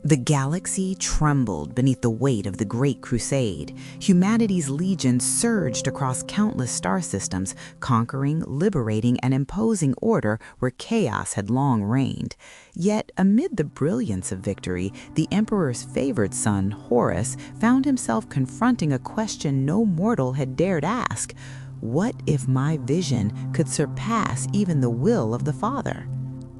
[SPEAKER 1] The galaxy trembled beneath the weight of the Great Crusade. Humanity's legions surged across countless star systems, conquering, liberating, and imposing order where chaos had long reigned. Yet, amid the brilliance of victory, the Emperor's favored son, Horus, found himself confronting a question no mortal had dared ask. What if my vision could surpass even the will of the Father?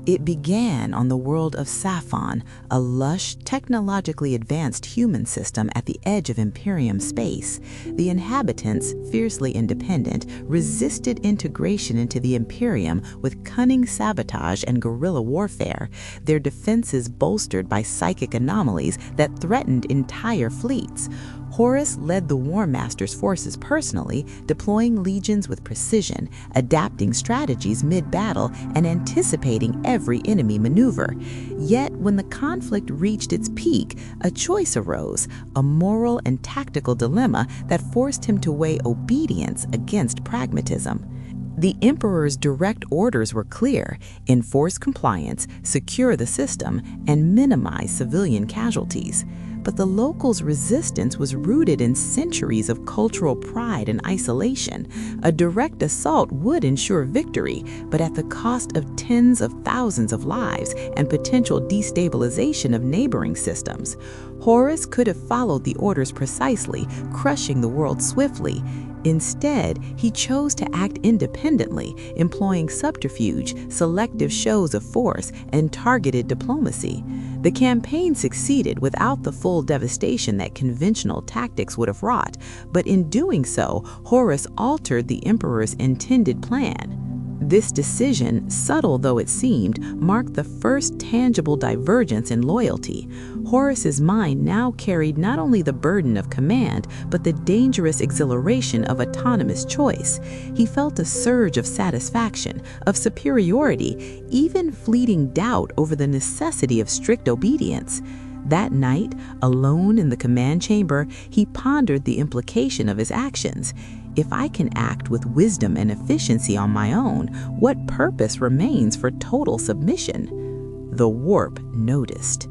[SPEAKER 1] It began on the world of Saphon, a lush, technologically advanced human system at the edge of Imperium space. The inhabitants, fiercely independent, resisted integration into the Imperium with cunning sabotage and guerrilla warfare, their defenses bolstered by psychic anomalies that threatened entire fleets. Horus led the War Master's forces personally, deploying legions with precision, adapting strategies mid-battle, and anticipating every enemy maneuver. Yet, when the conflict reached its peak, a choice arose, a moral and tactical dilemma that forced him to weigh obedience against pragmatism. The Emperor's direct orders were clear: enforce compliance, secure the system, and minimize civilian casualties. But the locals' resistance was rooted in centuries of cultural pride and isolation. A direct assault would ensure victory, but at the cost of tens of thousands of lives and potential destabilization of neighboring systems. Horus could have followed the orders precisely, crushing the world swiftly. Instead, he chose to act independently, employing subterfuge, selective shows of force, and targeted diplomacy. The campaign succeeded without the full devastation that conventional tactics would have wrought, but in doing so, Horus altered the Emperor's intended plan. This decision, subtle though it seemed, marked the first tangible divergence in loyalty. Horus's mind now carried not only the burden of command, but the dangerous exhilaration of autonomous choice. He felt a surge of satisfaction, of superiority, even fleeting doubt over the necessity of strict obedience. That night, alone in the command chamber, he pondered the implication of his actions. If I can act with wisdom and efficiency on my own, what purpose remains for total submission? The warp noticed.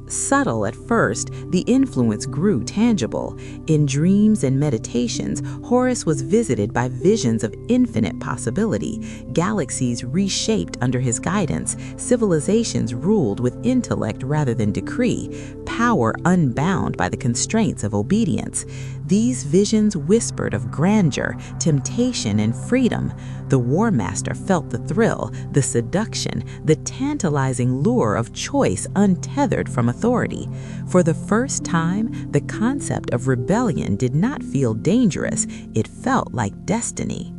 [SPEAKER 1] Subtle at first, the influence grew tangible. In dreams and meditations, Horus was visited by visions of infinite possibility, galaxies reshaped under his guidance, civilizations ruled with intellect rather than decree, power unbound by the constraints of obedience. These visions whispered of grandeur, temptation, and freedom. The War Master felt the thrill, the seduction, the tantalizing lure of choice untethered from authority. For the first time, the concept of rebellion did not feel dangerous, it felt like destiny.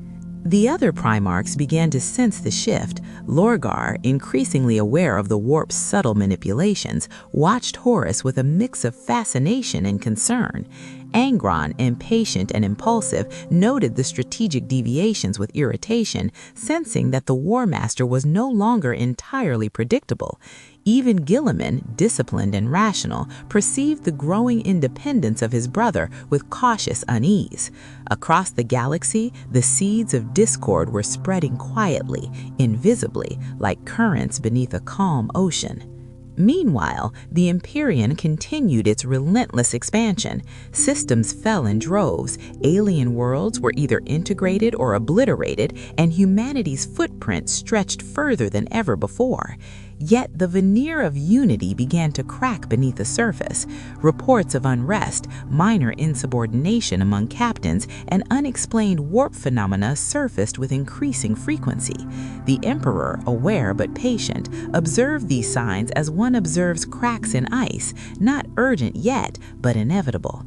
[SPEAKER 2] The other Primarchs began to sense the shift. Lorgar, increasingly aware of the warp's subtle manipulations, watched Horus with a mix of fascination and concern. Angron, impatient and impulsive, noted the strategic deviations with irritation, sensing that the War Master was no longer entirely predictable. Even Guilliman, disciplined and rational, perceived the growing independence of his brother with cautious unease. Across the galaxy, the seeds of discord were spreading quietly, invisibly, like currents beneath a calm ocean. Meanwhile, the Imperium continued its relentless expansion. Systems fell in droves, alien worlds were either integrated or obliterated, and humanity's footprint stretched further than ever before. Yet the veneer of unity began to crack beneath the surface. Reports of unrest, minor insubordination among captains, and unexplained warp phenomena surfaced with increasing frequency. The Emperor, aware but patient, observed these signs as one observes cracks in ice, not urgent yet, but inevitable.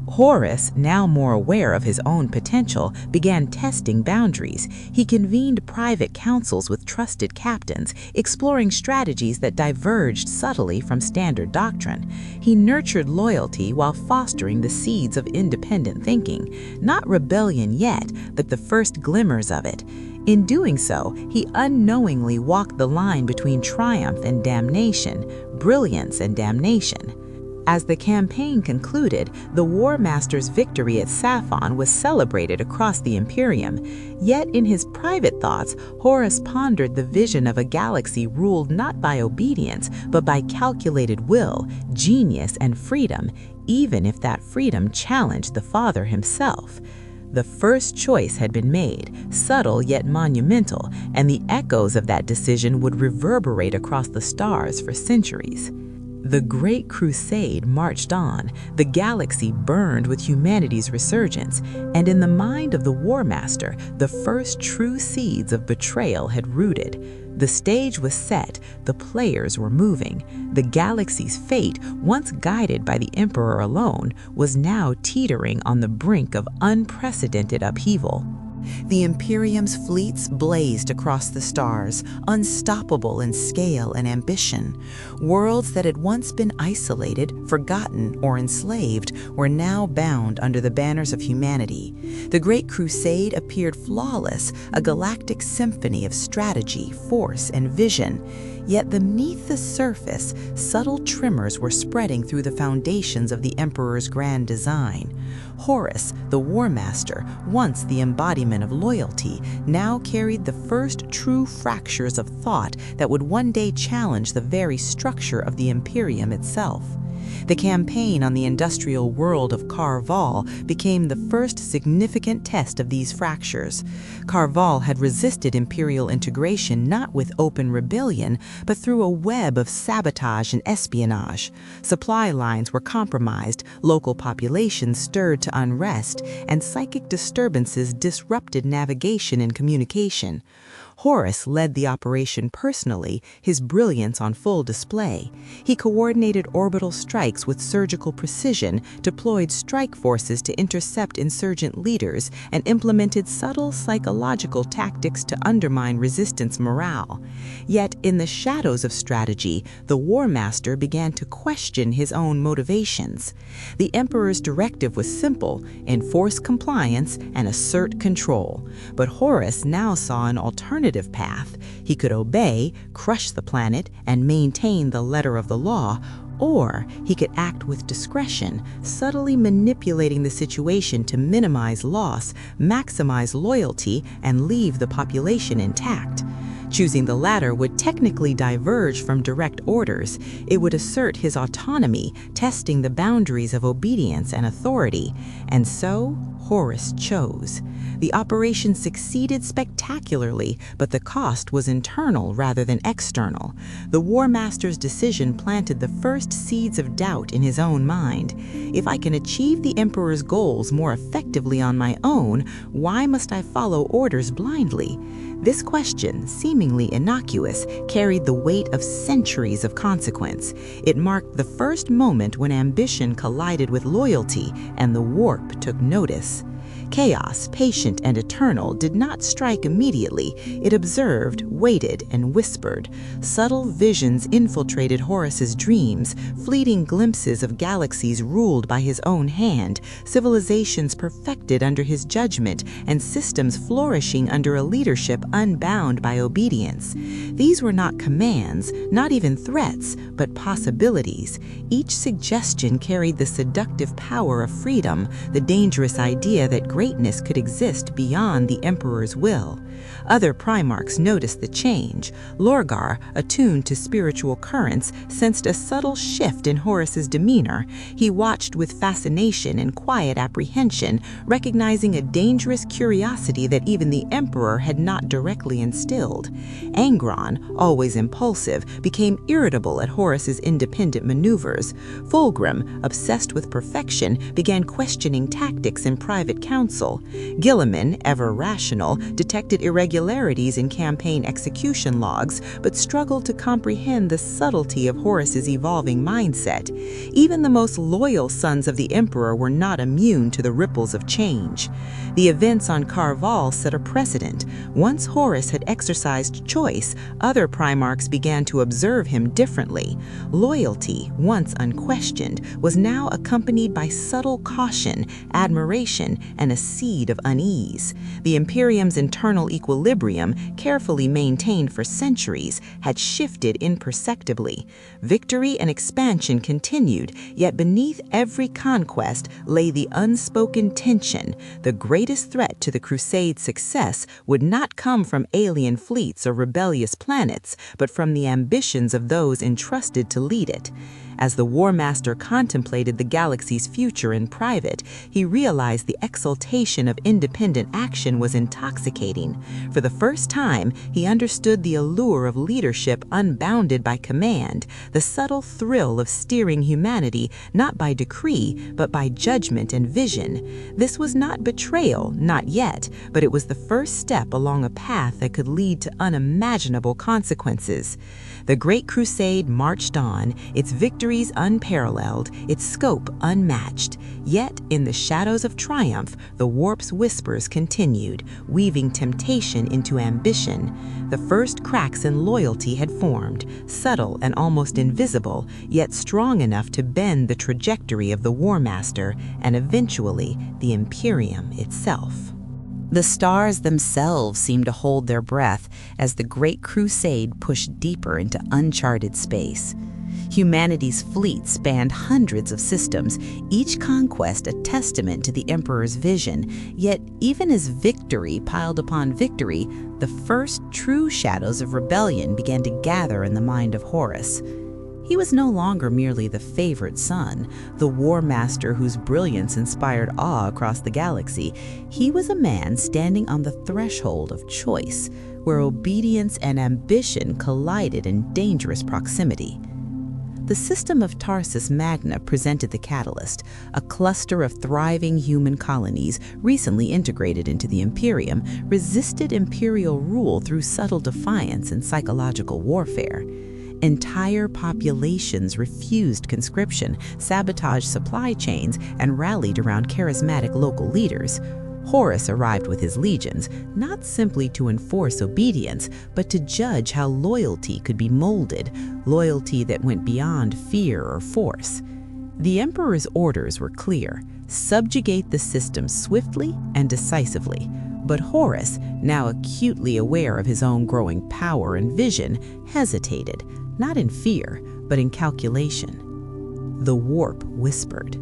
[SPEAKER 2] Horus, now more aware of his own potential, began testing boundaries. He convened private councils with trusted captains, exploring strategies that diverged subtly from standard doctrine. He nurtured loyalty while fostering the seeds of independent thinking. Not rebellion yet, but the first glimmers of it. In doing so, he unknowingly walked the line between triumph and damnation, brilliance and damnation. As the campaign concluded, the War Master's victory at Saffon was celebrated across the Imperium. Yet in his private thoughts, Horus pondered the vision of a galaxy ruled not by obedience, but by calculated will, genius, and freedom, even if that freedom challenged the Father himself. The first choice had been made, subtle yet monumental, and the echoes of that decision would reverberate across the stars for centuries. The Great Crusade marched on, the galaxy burned with humanity's resurgence, and in the mind of the War Master, the first true seeds of betrayal had rooted. The stage was set, the players were moving. The galaxy's fate, once guided by the Emperor alone, was now teetering on the brink of unprecedented upheaval. The Imperium's fleets blazed across the stars, unstoppable in scale and ambition. Worlds that had once been isolated, forgotten, or enslaved were now bound under the banners of humanity. The Great Crusade appeared flawless, a galactic symphony of strategy, force, and vision. Yet beneath the surface, subtle tremors were spreading through the foundations of the Emperor's grand design. Horus, the War Master, once the embodiment of loyalty, now carried the first true fractures of thought that would one day challenge the very structure of the Imperium itself. The campaign on the industrial world of Karval became the first significant test of these fractures. Karval had resisted imperial integration not with open rebellion, but through a web of sabotage and espionage. Supply lines were compromised, local populations stirred to unrest, and psychic disturbances disrupted navigation and communication. Horus led the operation personally, his brilliance on full display. He coordinated orbital strikes with surgical precision, deployed strike forces to intercept insurgent leaders, and implemented subtle psychological tactics to undermine resistance morale. Yet, in the shadows of strategy, the War Master began to question his own motivations. The Emperor's directive was simple: enforce compliance and assert control. But Horus now saw an alternative path. He could obey, crush the planet, and maintain the letter of the law, or he could act with discretion, subtly manipulating the situation to minimize loss, maximize loyalty, and leave the population intact. Choosing the latter would technically diverge from direct orders. It would assert his autonomy, testing the boundaries of obedience and authority. And so, Horus chose. The operation succeeded spectacularly, but the cost was internal rather than external. The War Master's decision planted the first seeds of doubt in his own mind. If I can achieve the Emperor's goals more effectively on my own, why must I follow orders blindly? This question, seemingly innocuous, carried the weight of centuries of consequence. It marked the first moment when ambition collided with loyalty and the warp took notice. Chaos, patient and eternal, did not strike immediately. It observed, waited, and whispered. Subtle visions infiltrated Horus's dreams, fleeting glimpses of galaxies ruled by his own hand, civilizations perfected under his judgment, and systems flourishing under a leadership unbound by obedience. These were not commands, not even threats, but possibilities. Each suggestion carried the seductive power of freedom, the dangerous idea that greatness could exist beyond the Emperor's will. Other Primarchs noticed the change. Lorgar, attuned to spiritual currents, sensed a subtle shift in Horus's demeanor. He watched with fascination and quiet apprehension, recognizing a dangerous curiosity that even the Emperor had not directly instilled. Angron, always impulsive, became irritable at Horus's independent maneuvers. Fulgrim, obsessed with perfection, began questioning tactics in private council. Guilliman, ever rational, detected irregularities in campaign execution logs, but struggled to comprehend the subtlety of Horus's evolving mindset. Even the most loyal sons of the Emperor were not immune to the ripples of change. The events on Karval set a precedent. Once Horus had exercised choice, other Primarchs began to observe him differently. Loyalty, once unquestioned, was now accompanied by subtle caution, admiration, and a seed of unease. The Imperium's internal equilibrium, carefully maintained for centuries, had shifted imperceptibly. Victory and expansion continued, yet beneath every conquest lay the unspoken tension. The greatest threat to the Crusade's success would not come from alien fleets or rebellious planets, but from the ambitions of those entrusted to lead it. As the War Master contemplated the galaxy's future in private, he realized the exultation of independent action was intoxicating. For the first time, he understood the allure of leadership unbounded by command, the subtle thrill of steering humanity not by decree, but by judgment and vision. This was not betrayal, not yet, but it was the first step along a path that could lead to unimaginable consequences. The Great Crusade marched on, its victories unparalleled, its scope unmatched. Yet, in the shadows of triumph, the warp's whispers continued, weaving temptation into ambition. The first cracks in loyalty had formed, subtle and almost invisible, yet strong enough to bend the trajectory of the War Master and eventually the Imperium itself. The stars themselves seemed to hold their breath as the Great Crusade pushed deeper into uncharted space. Humanity's fleet spanned hundreds of systems, each conquest a testament to the Emperor's vision. Yet, even as victory piled upon victory, the first true shadows of rebellion began to gather in the mind of Horus. He was no longer merely the favored son, the war master whose brilliance inspired awe across the galaxy. He was a man standing on the threshold of choice, where obedience and ambition collided in dangerous proximity. The system of Tarsus Magna presented the catalyst, a cluster of thriving human colonies recently integrated into the Imperium, resisted imperial rule through subtle defiance and psychological warfare. Entire populations refused conscription, sabotaged supply chains, and rallied around charismatic local leaders. Horus arrived with his legions, not simply to enforce obedience, but to judge how loyalty could be molded, loyalty that went beyond fear or force. The Emperor's orders were clear: subjugate the system swiftly and decisively. But Horus, now acutely aware of his own growing power and vision, hesitated, not in fear, but in calculation. The warp whispered.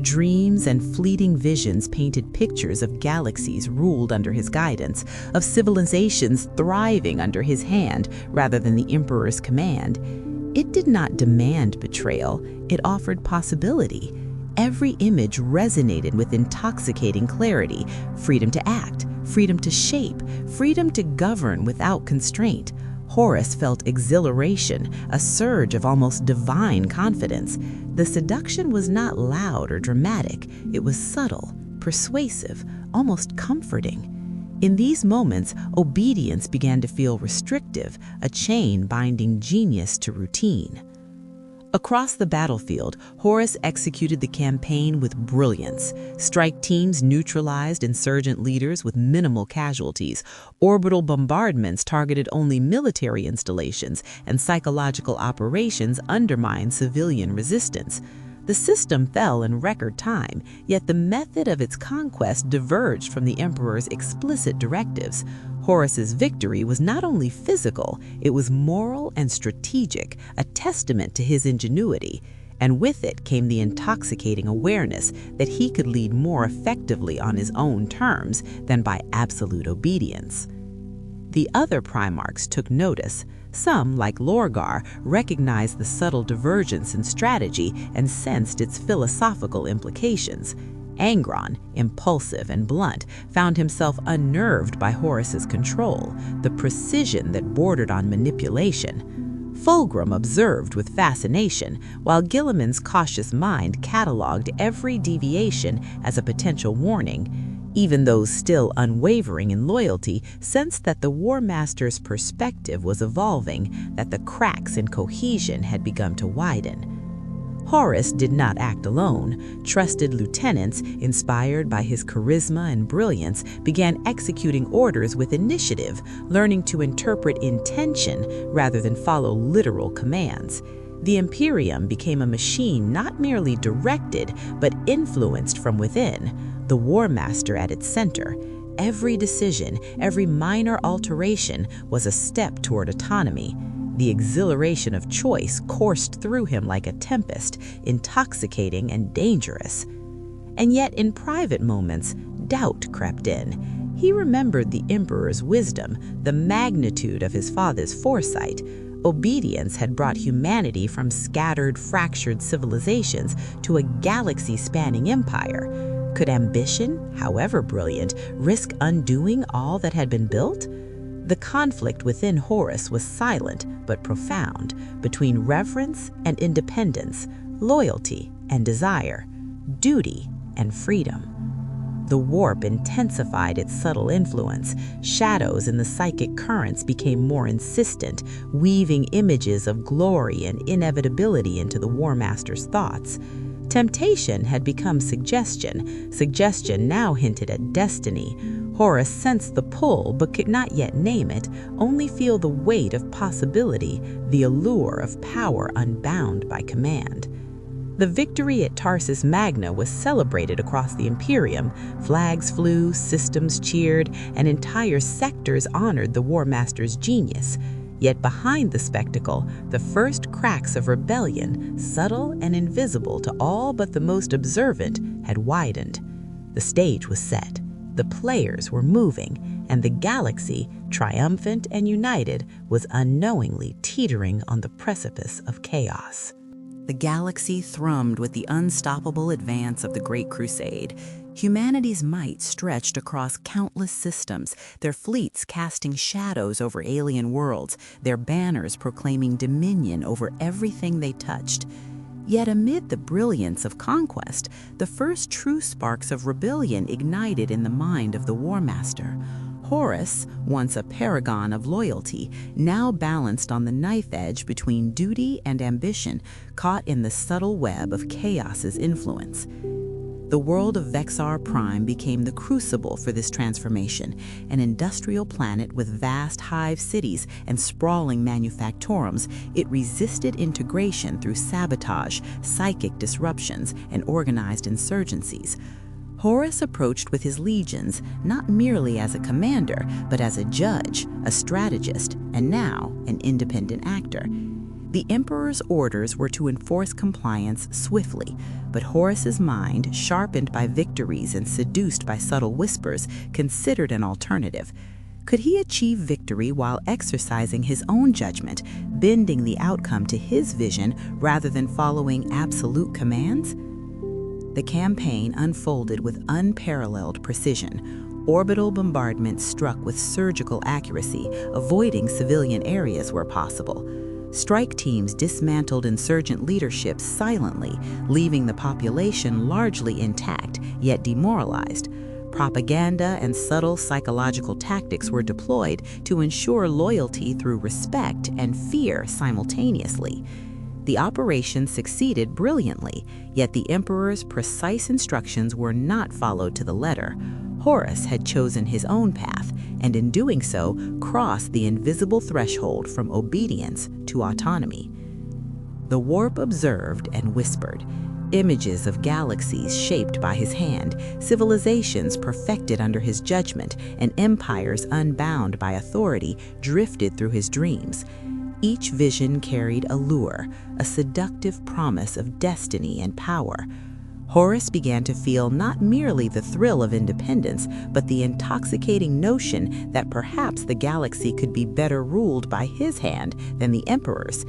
[SPEAKER 2] Dreams and fleeting visions painted pictures of galaxies ruled under his guidance, of civilizations thriving under his hand rather than the Emperor's command. It did not demand betrayal, it offered possibility. Every image resonated with intoxicating clarity: freedom to act, freedom to shape, freedom to govern without constraint. Horus felt exhilaration, a surge of almost divine confidence. The seduction was not loud or dramatic. It was subtle, persuasive, almost comforting. In these moments, obedience began to feel restrictive, a chain binding genius to routine. Across the battlefield, Horus executed the campaign with brilliance. Strike teams neutralized insurgent leaders with minimal casualties. Orbital bombardments targeted only military installations, and psychological operations undermined civilian resistance. The system fell in record time, yet the method of its conquest diverged from the emperor's explicit directives. Horus's victory was not only physical, it was moral and strategic, a testament to his ingenuity. And with it came the intoxicating awareness that he could lead more effectively on his own terms than by absolute obedience. The other Primarchs took notice. Some, like Lorgar, recognized the subtle divergence in strategy and sensed its philosophical implications. Angron, impulsive and blunt, found himself unnerved by Horus's control, the precision that bordered on manipulation. Fulgrim observed with fascination, while Gilliman's cautious mind cataloged every deviation as a potential warning. Even those still unwavering in loyalty sensed that the War Master's perspective was evolving, that the cracks in cohesion had begun to widen. Horus did not act alone. Trusted lieutenants, inspired by his charisma and brilliance, began executing orders with initiative, learning to interpret intention rather than follow literal commands. The Imperium became a machine not merely directed, but influenced from within, the War Master at its center. Every decision, every minor alteration was a step toward autonomy. The exhilaration of choice coursed through him like a tempest, intoxicating and dangerous. And yet, in private moments, doubt crept in. He remembered the Emperor's wisdom, the magnitude of his father's foresight. Obedience had brought humanity from scattered, fractured civilizations to a galaxy-spanning empire. Could ambition, however brilliant, risk undoing all that had been built? The conflict within Horus was silent but profound, between reverence and independence, loyalty and desire, duty and freedom. The warp intensified its subtle influence. Shadows in the psychic currents became more insistent, weaving images of glory and inevitability into the War Master's thoughts. Temptation had become suggestion. Suggestion now hinted at destiny. Horus sensed the pull but could not yet name it, only feel the weight of possibility, the allure of power unbound by command. The victory at Tarsus Magna was celebrated across the Imperium. Flags flew, systems cheered, and entire sectors honored the War Master's genius. Yet behind the spectacle, the first cracks of rebellion, subtle and invisible to all but the most observant, had widened. The stage was set, the players were moving, and the galaxy, triumphant and united, was unknowingly teetering on the precipice of chaos.
[SPEAKER 1] The galaxy thrummed with the unstoppable advance of the Great Crusade. Humanity's might stretched across countless systems, their fleets casting shadows over alien worlds, their banners proclaiming dominion over everything they touched. Yet amid the brilliance of conquest, the first true sparks of rebellion ignited in the mind of the War Master. Horus, once a paragon of loyalty, now balanced on the knife edge between duty and ambition, caught in the subtle web of chaos's influence. The world of Vexar Prime became the crucible for this transformation, an industrial planet with vast hive cities and sprawling manufactorums. It resisted integration through sabotage, psychic disruptions, and organized insurgencies. Horus approached with his legions not merely as a commander, but as a judge, a strategist, and now an independent actor. The Emperor's orders were to enforce compliance swiftly, but Horus's mind, sharpened by victories and seduced by subtle whispers, considered an alternative. Could he achieve victory while exercising his own judgment, bending the outcome to his vision rather than following absolute commands? The campaign unfolded with unparalleled precision. Orbital bombardments struck with surgical accuracy, avoiding civilian areas where possible. Strike teams dismantled insurgent leadership silently, leaving the population largely intact, yet demoralized. Propaganda and subtle psychological tactics were deployed to ensure loyalty through respect and fear simultaneously.
[SPEAKER 2] The operation succeeded brilliantly, yet the emperor's precise instructions were not followed to the letter. Horus had chosen his own path, and in doing so, crossed the invisible threshold from obedience to autonomy. The warp observed and whispered. Images of galaxies shaped by his hand, civilizations perfected under his judgment, and empires unbound by authority drifted through his dreams. Each vision carried a lure, a seductive promise of destiny and power. Horus began to feel not merely the thrill of independence, but the intoxicating notion that perhaps the galaxy could be better ruled by his hand than the emperor's.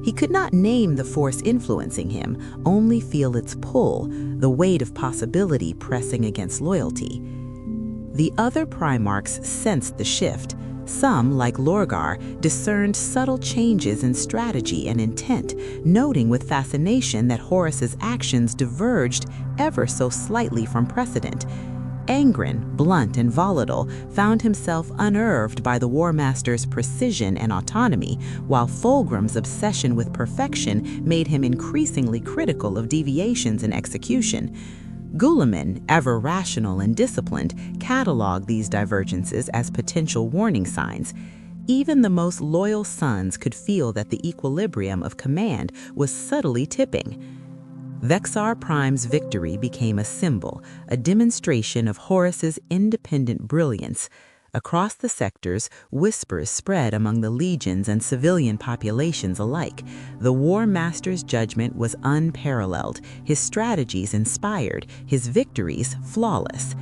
[SPEAKER 2] He could not name the force influencing him, only feel its pull, the weight of possibility pressing against loyalty. The other Primarchs sensed the shift. Some, like Lorgar, discerned subtle changes in strategy and intent, noting with fascination that Horus's actions diverged ever so slightly from precedent. Angren, blunt and volatile, found himself unnerved by the War Master's precision and autonomy, while Fulgrim's obsession with perfection made him increasingly critical of deviations in execution. Guilliman, ever rational and disciplined, cataloged these divergences as potential warning signs. Even the most loyal sons could feel that the equilibrium of command was subtly tipping. Vexar Prime's victory became a symbol, a demonstration of Horus's independent brilliance. Across the sectors, whispers spread among the legions and civilian populations alike. The War Master's judgment was unparalleled, his strategies inspired, his victories flawless.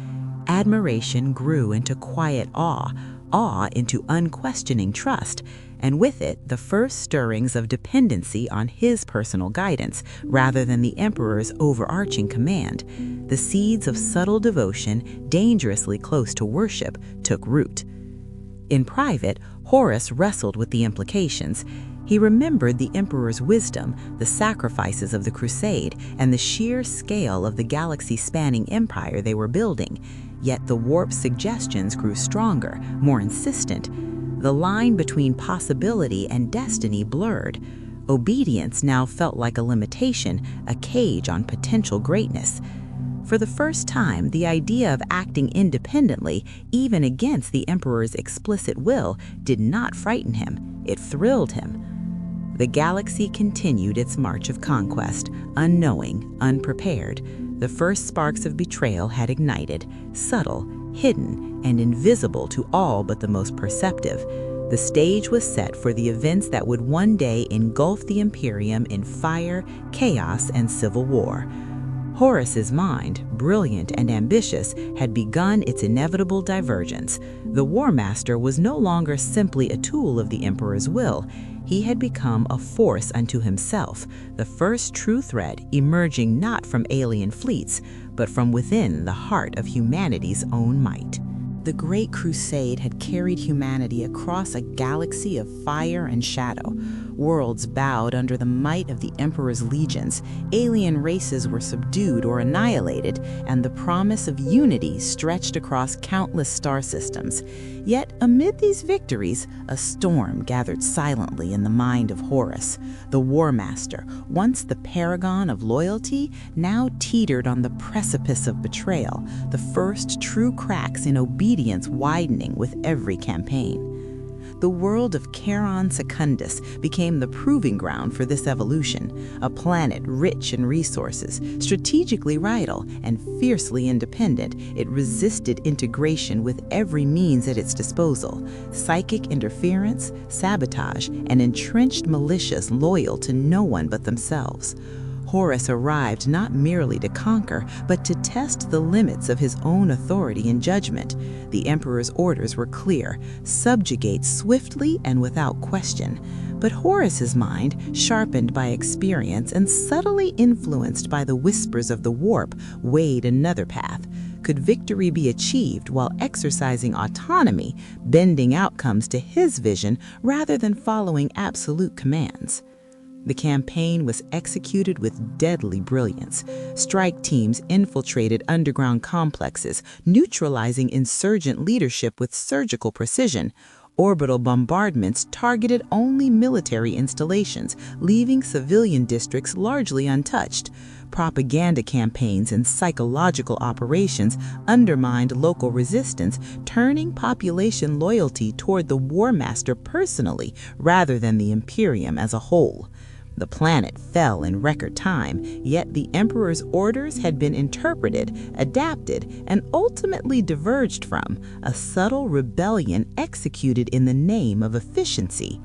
[SPEAKER 2] Admiration grew into quiet awe, awe into unquestioning trust, and with it the first stirrings of dependency on his personal guidance rather than the emperor's overarching command. The seeds of subtle devotion, dangerously close to worship, took root. In private, Horus wrestled with the implications. He remembered the emperor's wisdom, the sacrifices of the crusade, and the sheer scale of the galaxy-spanning empire they were building. Yet the warp's suggestions grew stronger, more insistent. The line between possibility and destiny blurred. Obedience now felt like a limitation, a cage on potential greatness. For the first time, the idea of acting independently, even against the emperor's explicit will, did not frighten him. It thrilled him. The galaxy continued its march of conquest, unknowing, unprepared. The first sparks of betrayal had ignited, subtle, hidden, and invisible to all but the most perceptive. The stage was set for the events that would one day engulf the Imperium in fire, chaos, and civil war. Horus's mind, brilliant and ambitious, had begun its inevitable divergence. The War Master was no longer simply a tool of the Emperor's will. He had become a force unto himself, the first true threat emerging not from alien fleets, but from within the heart of humanity's own might. The Great Crusade had carried humanity across a galaxy of fire and shadow. Worlds bowed under the might of the Emperor's legions, alien races were subdued or annihilated, and the promise of unity stretched across countless star systems. Yet, amid these victories, a storm gathered silently in the mind of Horus. The War Master, once the paragon of loyalty, now teetered on the precipice of betrayal, the first true cracks in obedience widening with every campaign. The world of Charon Secundus became the proving ground for this evolution, a planet rich in resources, strategically vital, and fiercely independent. It resisted integration with every means at its disposal: psychic interference, sabotage, and entrenched militias loyal to no one but themselves. Horus arrived not merely to conquer, but to test the limits of his own authority and judgment. The Emperor's orders were clear: subjugate swiftly and without question. But Horus's mind, sharpened by experience and subtly influenced by the whispers of the warp, weighed another path. Could victory be achieved while exercising autonomy, bending outcomes to his vision rather than following absolute commands? The campaign was executed with deadly brilliance. Strike teams infiltrated underground complexes, neutralizing insurgent leadership with surgical precision. Orbital bombardments targeted only military installations, leaving civilian districts largely untouched. Propaganda campaigns and psychological operations undermined local resistance, turning population loyalty toward the War Master personally rather than the Imperium as a whole. The planet fell in record time, yet the Emperor's orders had been interpreted, adapted, and ultimately diverged from, a subtle rebellion executed in the name of efficiency.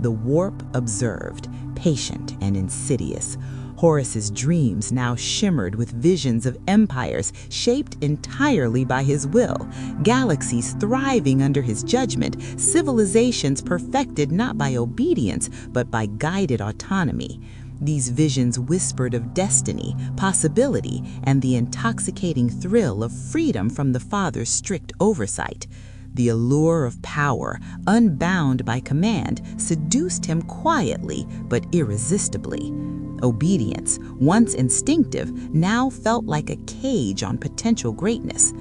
[SPEAKER 2] The warp observed, patient and insidious. Horus's dreams now shimmered with visions of empires shaped entirely by his will, galaxies thriving under his judgment, civilizations perfected not by obedience but by guided autonomy. These visions whispered of destiny, possibility, and the intoxicating thrill of freedom from the Father's strict oversight. The allure of power, unbound by command, seduced him quietly but irresistibly. Obedience, once instinctive, now felt like a cage on potential greatness.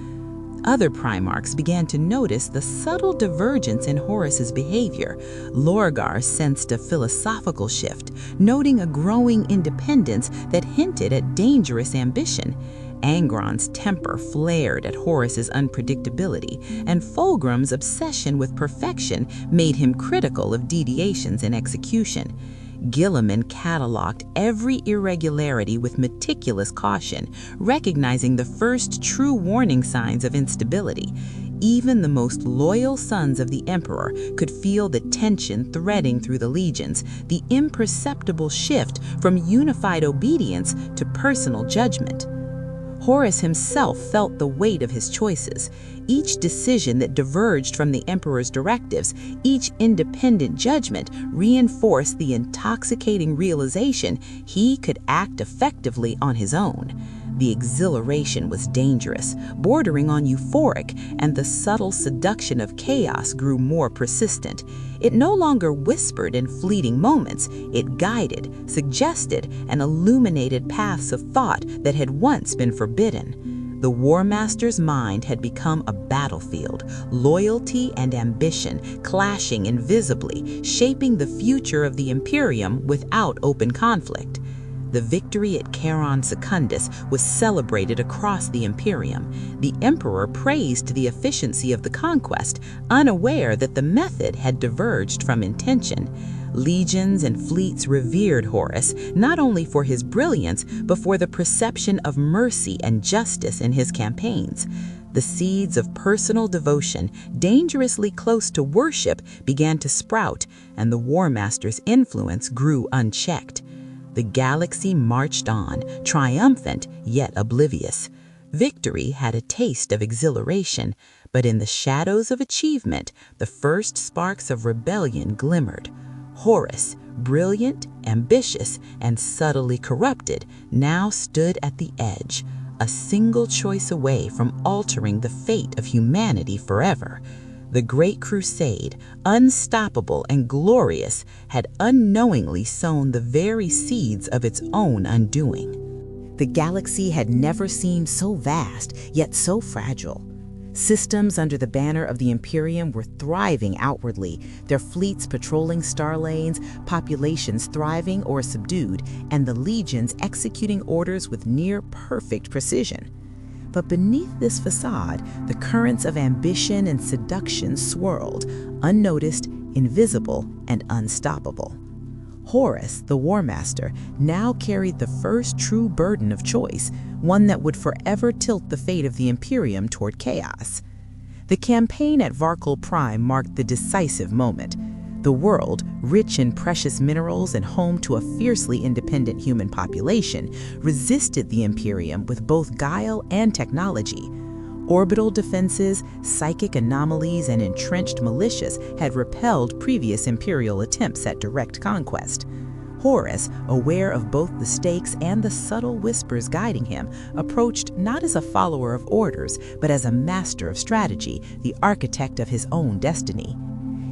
[SPEAKER 2] Other Primarchs began to notice the subtle divergence in Horus's behavior. Lorgar sensed a philosophical shift, noting a growing independence that hinted at dangerous ambition. Angron's temper flared at Horus's unpredictability, and Fulgrim's obsession with perfection made him critical of deviations in execution. Guilliman cataloged every irregularity with meticulous caution, recognizing the first true warning signs of instability. Even the most loyal sons of the Emperor could feel the tension threading through the legions, the imperceptible shift from unified obedience to personal judgment. Horus himself felt the weight of his choices. Each decision that diverged from the Emperor's directives, each independent judgment, reinforced the intoxicating realization he could act effectively on his own. The exhilaration was dangerous, bordering on euphoric, and the subtle seduction of chaos grew more persistent. It no longer whispered in fleeting moments. It guided, suggested, and illuminated paths of thought that had once been forbidden. The War Master's mind had become a battlefield, loyalty and ambition clashing invisibly, shaping the future of the Imperium without open conflict. The victory at Charon Secundus was celebrated across the Imperium. The Emperor praised the efficiency of the conquest, unaware that the method had diverged from intention. Legions and fleets revered Horus, not only for his brilliance, but for the perception of mercy and justice in his campaigns. The seeds of personal devotion, dangerously close to worship, began to sprout, and the War Master's influence grew unchecked. The galaxy marched on, triumphant yet oblivious. Victory had a taste of exhilaration, but in the shadows of achievement, the first sparks of rebellion glimmered. Horus, brilliant, ambitious, and subtly corrupted, now stood at the edge, a single choice away from altering the fate of humanity forever. The Great Crusade, unstoppable and glorious, had unknowingly sown the very seeds of its own undoing. The galaxy had never seemed so vast, yet so fragile. Systems under the banner of the Imperium were thriving outwardly, their fleets patrolling star lanes, populations thriving or subdued, and the legions executing orders with near-perfect precision. But beneath this facade, the currents of ambition and seduction swirled, unnoticed, invisible, and unstoppable. Horus, the War Master, now carried the first true burden of choice, one that would forever tilt the fate of the Imperium toward chaos. The campaign at Varkal Prime marked the decisive moment. The world, rich in precious minerals and home to a fiercely independent human population, resisted the Imperium with both guile and technology. Orbital defenses, psychic anomalies, and entrenched militias had repelled previous Imperial attempts at direct conquest. Horus, aware of both the stakes and the subtle whispers guiding him, approached not as a follower of orders, but as a master of strategy, the architect of his own destiny.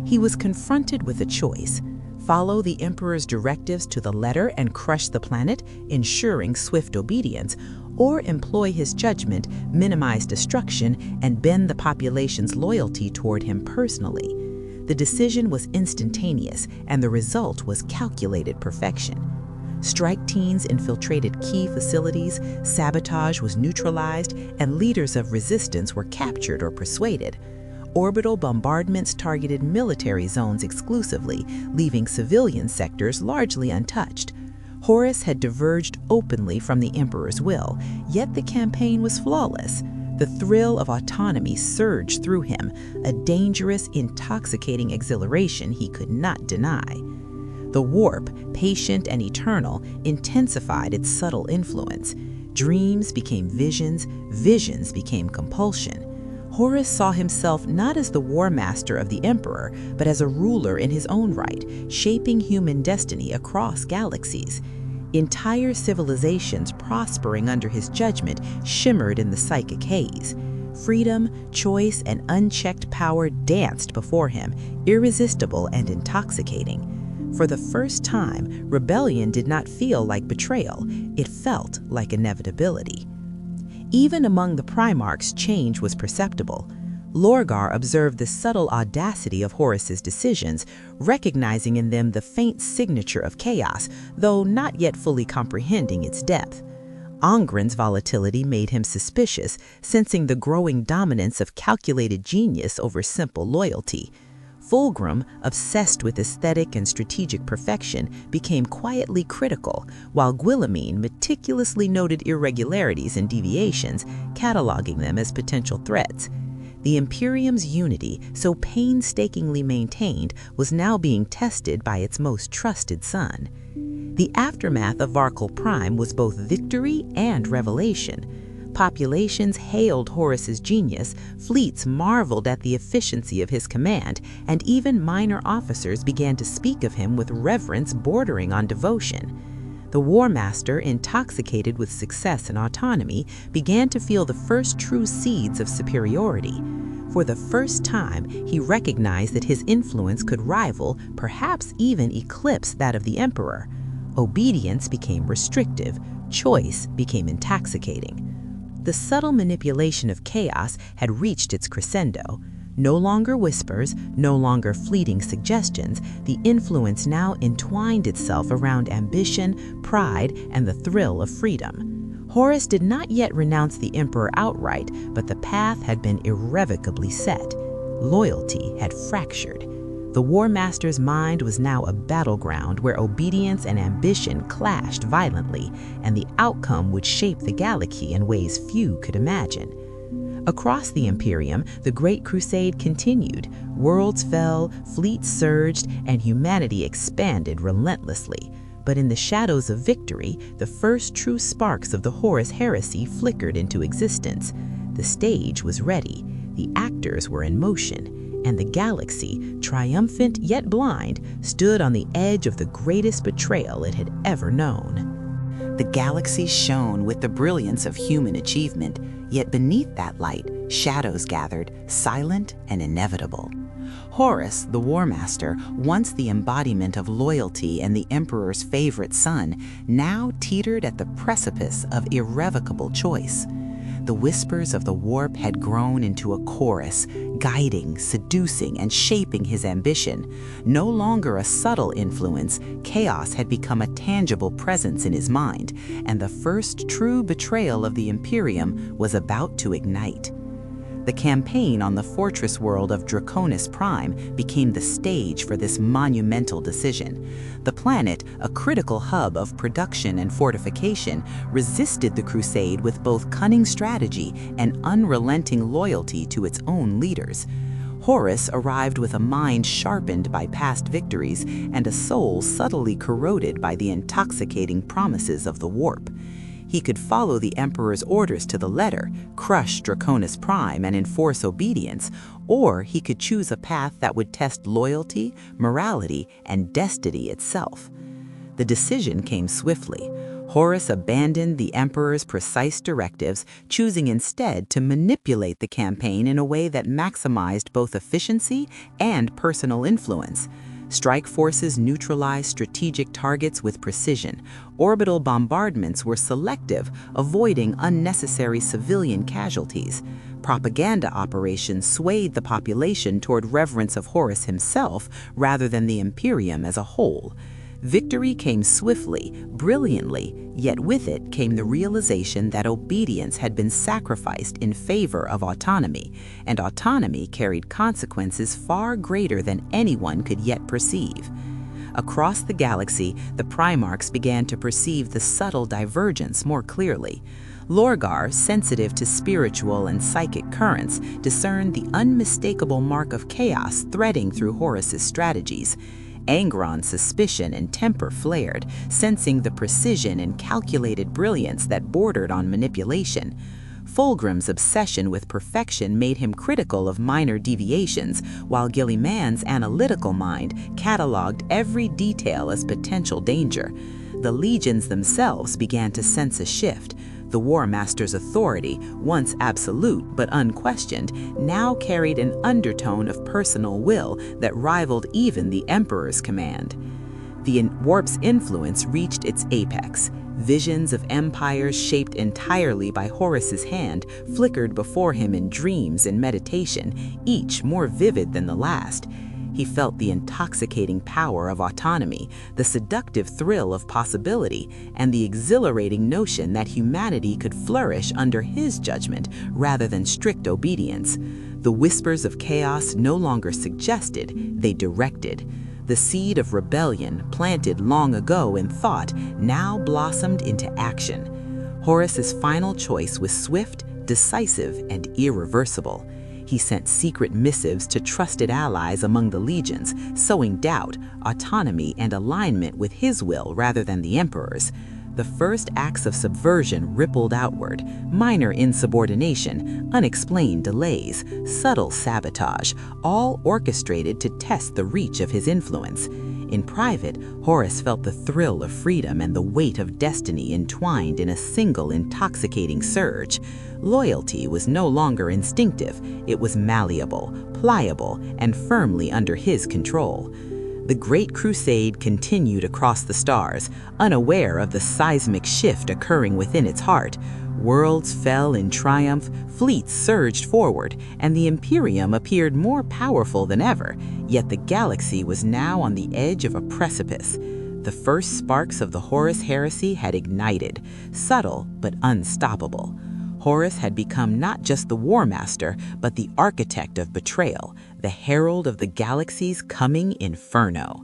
[SPEAKER 2] He was confronted with a choice: follow the Emperor's directives to the letter and crush the planet, ensuring swift obedience, or employ his judgment, minimize destruction, and bend the population's loyalty toward him personally. The decision was instantaneous, and the result was calculated perfection. Strike teams infiltrated key facilities, sabotage was neutralized, and leaders of resistance were captured or persuaded. Orbital bombardments targeted military zones exclusively, leaving civilian sectors largely untouched. Horus had diverged openly from the Emperor's will, yet the campaign was flawless. The thrill of autonomy surged through him, a dangerous, intoxicating exhilaration he could not deny. The warp, patient and eternal, intensified its subtle influence. Dreams became visions, visions became compulsion. Horus saw himself not as the war master of the Emperor, but as a ruler in his own right, shaping human destiny across galaxies. Entire civilizations prospering under his judgment shimmered in the psychic haze. Freedom, choice, and unchecked power danced before him, irresistible and intoxicating. For the first time, rebellion did not feel like betrayal, it felt like inevitability. Even among the Primarchs, change was perceptible. Lorgar observed the subtle audacity of Horus's decisions, recognizing in them the faint signature of chaos, though not yet fully comprehending its depth. Ongren's volatility made him suspicious, sensing the growing dominance of calculated genius over simple loyalty. Fulgrim, obsessed with aesthetic and strategic perfection, became quietly critical, while Guillemine meticulously noted irregularities and deviations, cataloging them as potential threats. The Imperium's unity, so painstakingly maintained, was now being tested by its most trusted son. The aftermath of Varkal Prime was both victory and revelation. Populations hailed Horus's genius, fleets marveled at the efficiency of his command, and even minor officers began to speak of him with reverence bordering on devotion. The War Master, intoxicated with success and autonomy, began to feel the first true seeds of superiority. For the first time, he recognized that his influence could rival, perhaps even eclipse that of the Emperor. Obedience became restrictive, choice became intoxicating. The subtle manipulation of chaos had reached its crescendo. No longer whispers, no longer fleeting suggestions, the influence now entwined itself around ambition, pride, and the thrill of freedom. Horus did not yet renounce the Emperor outright, but the path had been irrevocably set. Loyalty had fractured. The War Master's mind was now a battleground where obedience and ambition clashed violently, and the outcome would shape the galaxy in ways few could imagine. Across the Imperium, the Great Crusade continued. Worlds fell, fleets surged, and humanity expanded relentlessly. But in the shadows of victory, the first true sparks of the Horus heresy flickered into existence. The stage was ready, the actors were in motion, and the galaxy, triumphant yet blind, stood on the edge of the greatest betrayal it had ever known. The galaxy shone with the brilliance of human achievement, yet beneath that light, shadows gathered, silent and inevitable. Horus, the War Master, once the embodiment of loyalty and the Emperor's favorite son, now teetered at the precipice of irrevocable choice. The whispers of the warp had grown into a chorus, guiding, seducing, and shaping his ambition. No longer a subtle influence, chaos had become a tangible presence in his mind, and the first true betrayal of the Imperium was about to ignite. The campaign on the fortress world of Draconis Prime became the stage for this monumental decision. The planet, a critical hub of production and fortification, resisted the crusade with both cunning strategy and unrelenting loyalty to its own leaders. Horus arrived with a mind sharpened by past victories and a soul subtly corroded by the intoxicating promises of the warp. He could follow the Emperor's orders to the letter, crush Draconis Prime and enforce obedience, or he could choose a path that would test loyalty, morality, and destiny itself. The decision came swiftly. Horus abandoned the Emperor's precise directives, choosing instead to manipulate the campaign in a way that maximized both efficiency and personal influence. Strike forces neutralized strategic targets with precision. Orbital bombardments were selective, avoiding unnecessary civilian casualties.
[SPEAKER 1] Propaganda operations swayed the population toward reverence of Horus himself rather than the Imperium as a whole. Victory came swiftly, brilliantly, yet with it came the realization that obedience had been sacrificed in favor of autonomy, and autonomy carried consequences far greater than anyone could yet perceive. Across the galaxy, the Primarchs began to perceive the subtle divergence more clearly. Lorgar, sensitive to spiritual and psychic currents, discerned the unmistakable mark of chaos threading through Horus's strategies. Angron's suspicion and temper flared, sensing the precision and calculated brilliance that bordered on manipulation. Fulgrim's obsession with perfection made him critical of minor deviations, while Gilliman's analytical mind cataloged every detail as potential danger. The legions themselves began to sense a shift. The War Master's authority, once absolute but unquestioned, now carried an undertone of personal will that rivaled even the Emperor's command. The warp's influence reached its apex. Visions of empires shaped entirely by Horus's hand flickered before him in dreams and meditation, each more vivid than the last. He felt the intoxicating power of autonomy, the seductive thrill of possibility, and the exhilarating notion that humanity could flourish under his judgment rather than strict obedience. The whispers of chaos no longer suggested, they directed. The seed of rebellion, planted long ago in thought, now blossomed into action. Horus's final choice was swift, decisive, and irreversible. He sent secret missives to trusted allies among the legions, sowing doubt, autonomy, and alignment with his will rather than the Emperor's. The first acts of subversion rippled outward, minor insubordination, unexplained delays, subtle sabotage, all orchestrated to test the reach of his influence. In private, Horus felt the thrill of freedom and the weight of destiny entwined in a single intoxicating surge. Loyalty was no longer instinctive, it was malleable, pliable, and firmly under his control. The Great Crusade continued across the stars, unaware of the seismic shift occurring within its heart. Worlds fell in triumph, fleets surged forward, and the Imperium appeared more powerful than ever, yet the galaxy was now on the edge of a precipice. The first sparks of the Horus heresy had ignited, subtle but unstoppable. Horus had become not just the War Master, but the architect of betrayal, the herald of the galaxy's coming inferno.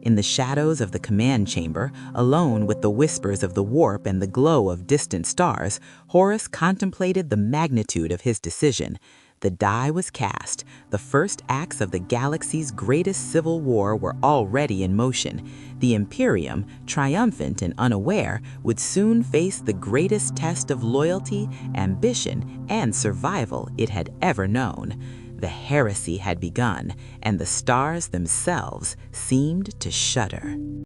[SPEAKER 1] In the shadows of the command chamber, alone with the whispers of the warp and the glow of distant stars, Horus contemplated the magnitude of his decision. The die was cast. The first acts of the galaxy's greatest civil war were already in motion. The Imperium, triumphant and unaware, would soon face the greatest test of loyalty, ambition, and survival it had ever known. The heresy had begun, and the stars themselves seemed to shudder.